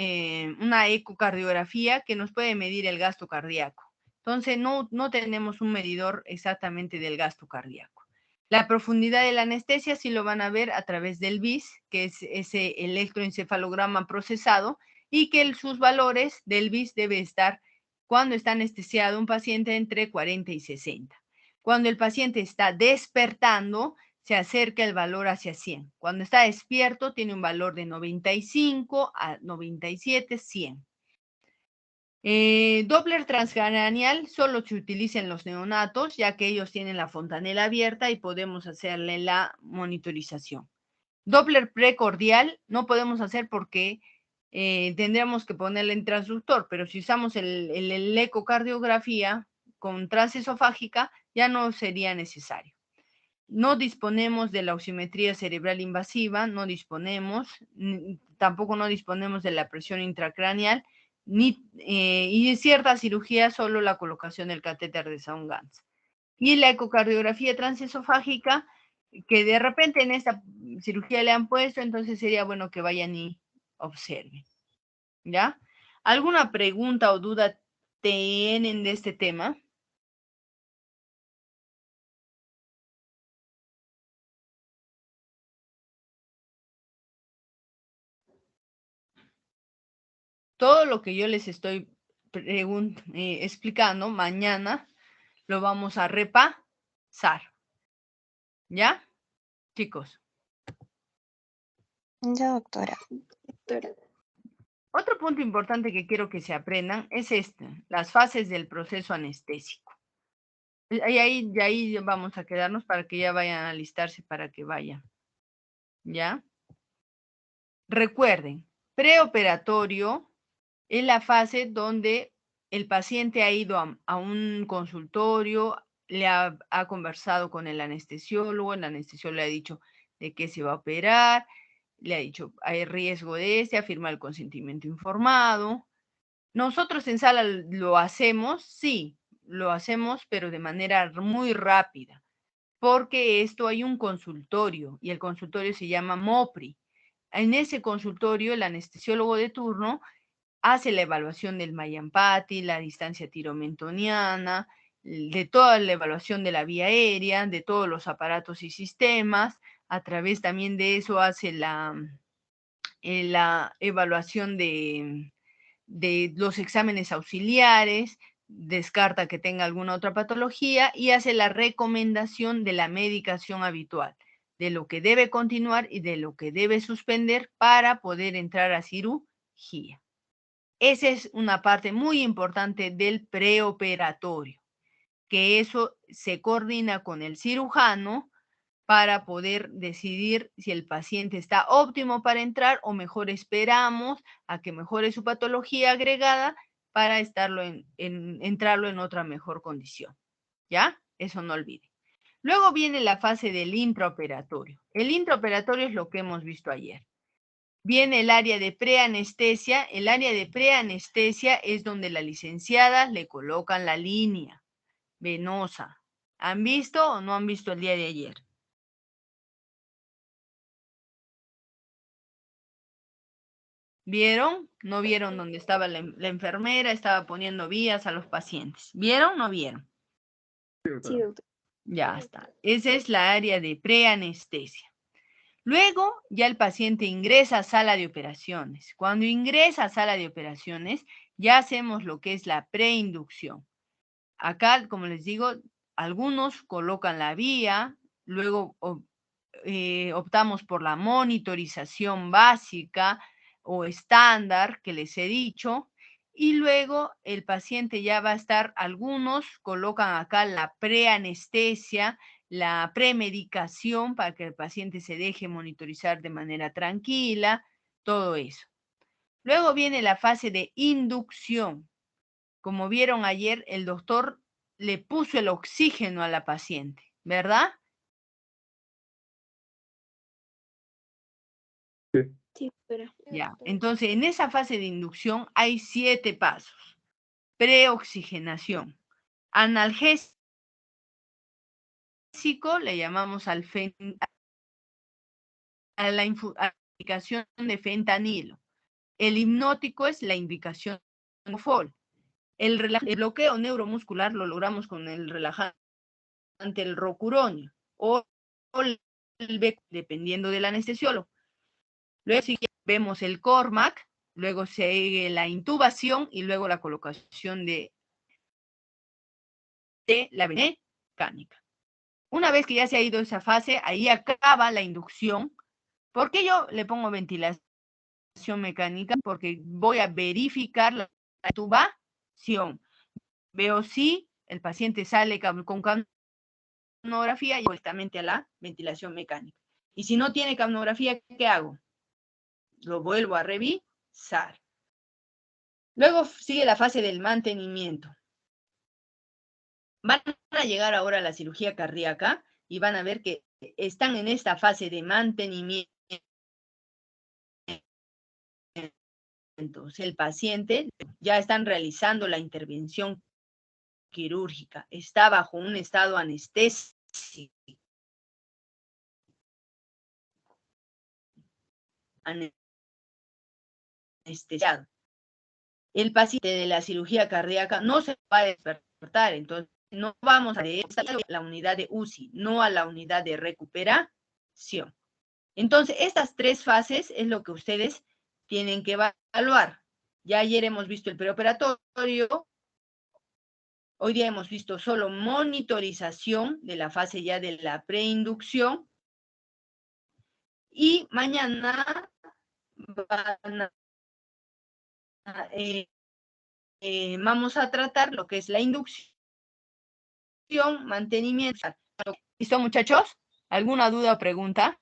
una ecocardiografía que nos puede medir el gasto cardíaco. Entonces, no tenemos un medidor exactamente del gasto cardíaco. La profundidad de la anestesia sí lo van a ver a través del BIS, que es ese electroencefalograma procesado, y que sus valores del BIS debe estar, cuando está anestesiado un paciente, entre 40 y 60. Cuando el paciente está despertando, se acerca el valor hacia 100. Cuando está despierto, tiene un valor de 95 a 97, 100. Doppler transcranial solo se utiliza en los neonatos, ya que ellos tienen la fontanela abierta y podemos hacerle la monitorización. Doppler precordial no podemos hacer porque tendríamos que ponerle en transductor, pero si usamos el ecocardiografía con transesofágica, ya no sería necesario. No disponemos de la oximetría cerebral invasiva, tampoco no disponemos de la presión intracraneal, y en ciertas cirugías solo la colocación del catéter de Saung-Ganz. Y la ecocardiografía transesofágica, que de repente en esta cirugía le han puesto, entonces sería bueno que vayan y observen. ¿Ya? ¿Alguna pregunta o duda tienen de este tema? Todo lo que yo les estoy explicando mañana lo vamos a repasar. ¿Ya? Chicos. Ya, doctora. Otro punto importante que quiero que se aprendan es las fases del proceso anestésico. Y ahí vamos a quedarnos para que ya vayan a alistarse para que vayan. ¿Ya? Recuerden, preoperatorio es la fase donde el paciente ha ido a un consultorio, le ha conversado con el anestesiólogo le ha dicho de qué se va a operar, le ha dicho hay riesgo de afirma el consentimiento informado. Nosotros en sala lo hacemos, sí, lo hacemos, pero de manera muy rápida, porque esto hay un consultorio y el consultorio se llama MOPRI. En ese consultorio, el anestesiólogo de turno hace la evaluación del Mallampati, la distancia tiromentoniana, de toda la evaluación de la vía aérea, de todos los aparatos y sistemas. A través también de eso hace la evaluación de los exámenes auxiliares, descarta que tenga alguna otra patología y hace la recomendación de la medicación habitual, de lo que debe continuar y de lo que debe suspender para poder entrar a cirugía. Esa es una parte muy importante del preoperatorio, que eso se coordina con el cirujano para poder decidir si el paciente está óptimo para entrar o mejor esperamos a que mejore su patología agregada para entrarlo en otra mejor condición. ¿Ya? Eso no olvide. Luego viene la fase del intraoperatorio. El intraoperatorio es lo que hemos visto ayer. Viene el área de preanestesia. El área de preanestesia es donde la licenciada le colocan la línea venosa. ¿Han visto o no han visto el día de ayer? ¿Vieron? ¿No vieron dónde estaba la enfermera? Estaba poniendo vías a los pacientes. ¿Vieron o no vieron? Sí, doctora. Ya está. Esa es la área de preanestesia. Luego ya el paciente ingresa a sala de operaciones. Cuando ingresa a sala de operaciones, ya hacemos lo que es la preinducción. Acá, como les digo, algunos colocan la vía, luego optamos por la monitorización básica o estándar que les he dicho, y luego el paciente ya va a estar, algunos colocan acá la preanestesia, la premedicación para que el paciente se deje monitorizar de manera tranquila, todo eso. Luego viene la fase de inducción. Como vieron ayer, el doctor le puso el oxígeno a la paciente, ¿verdad? Sí, pero. Ya, entonces en esa fase de inducción hay 7 pasos. Preoxigenación. Analgésico le llamamos a la indicación de fentanilo. El hipnótico es la indicación de Propofol. El bloqueo neuromuscular lo logramos con el relajante, el rocuronio o el BEC, dependiendo del anestesiólogo. Luego vemos el Cormac, luego sigue la intubación y luego la colocación de la vena mecánica. Una vez que ya se ha ido esa fase, ahí acaba la inducción. ¿Por qué yo le pongo ventilación mecánica? Porque voy a verificar la intubación. Veo si el paciente sale con capnografía y directamente a la ventilación mecánica. Y si no tiene capnografía, ¿qué hago? Lo vuelvo a revisar. Luego sigue la fase del mantenimiento. Van a llegar ahora a la cirugía cardíaca y van a ver que están en esta fase de mantenimiento. El paciente ya están realizando la intervención quirúrgica, está bajo un estado anestésico. Anestesiado. El paciente de la cirugía cardíaca no se va a despertar, entonces no vamos a la unidad de UCI, no a la unidad de recuperación. Entonces, estas 3 fases es lo que ustedes tienen que evaluar. Ya ayer hemos visto el preoperatorio, hoy día hemos visto solo monitorización de la fase ya de la preinducción y mañana vamos a tratar lo que es la inducción, mantenimiento. ¿Listo, muchachos? ¿Alguna duda o pregunta?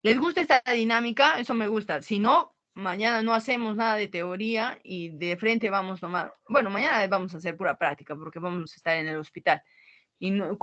¿Les gusta esta dinámica? Eso me gusta. Si no, mañana no hacemos nada de teoría y de frente vamos a tomar, bueno, mañana vamos a hacer pura práctica porque vamos a estar en el hospital. Y no,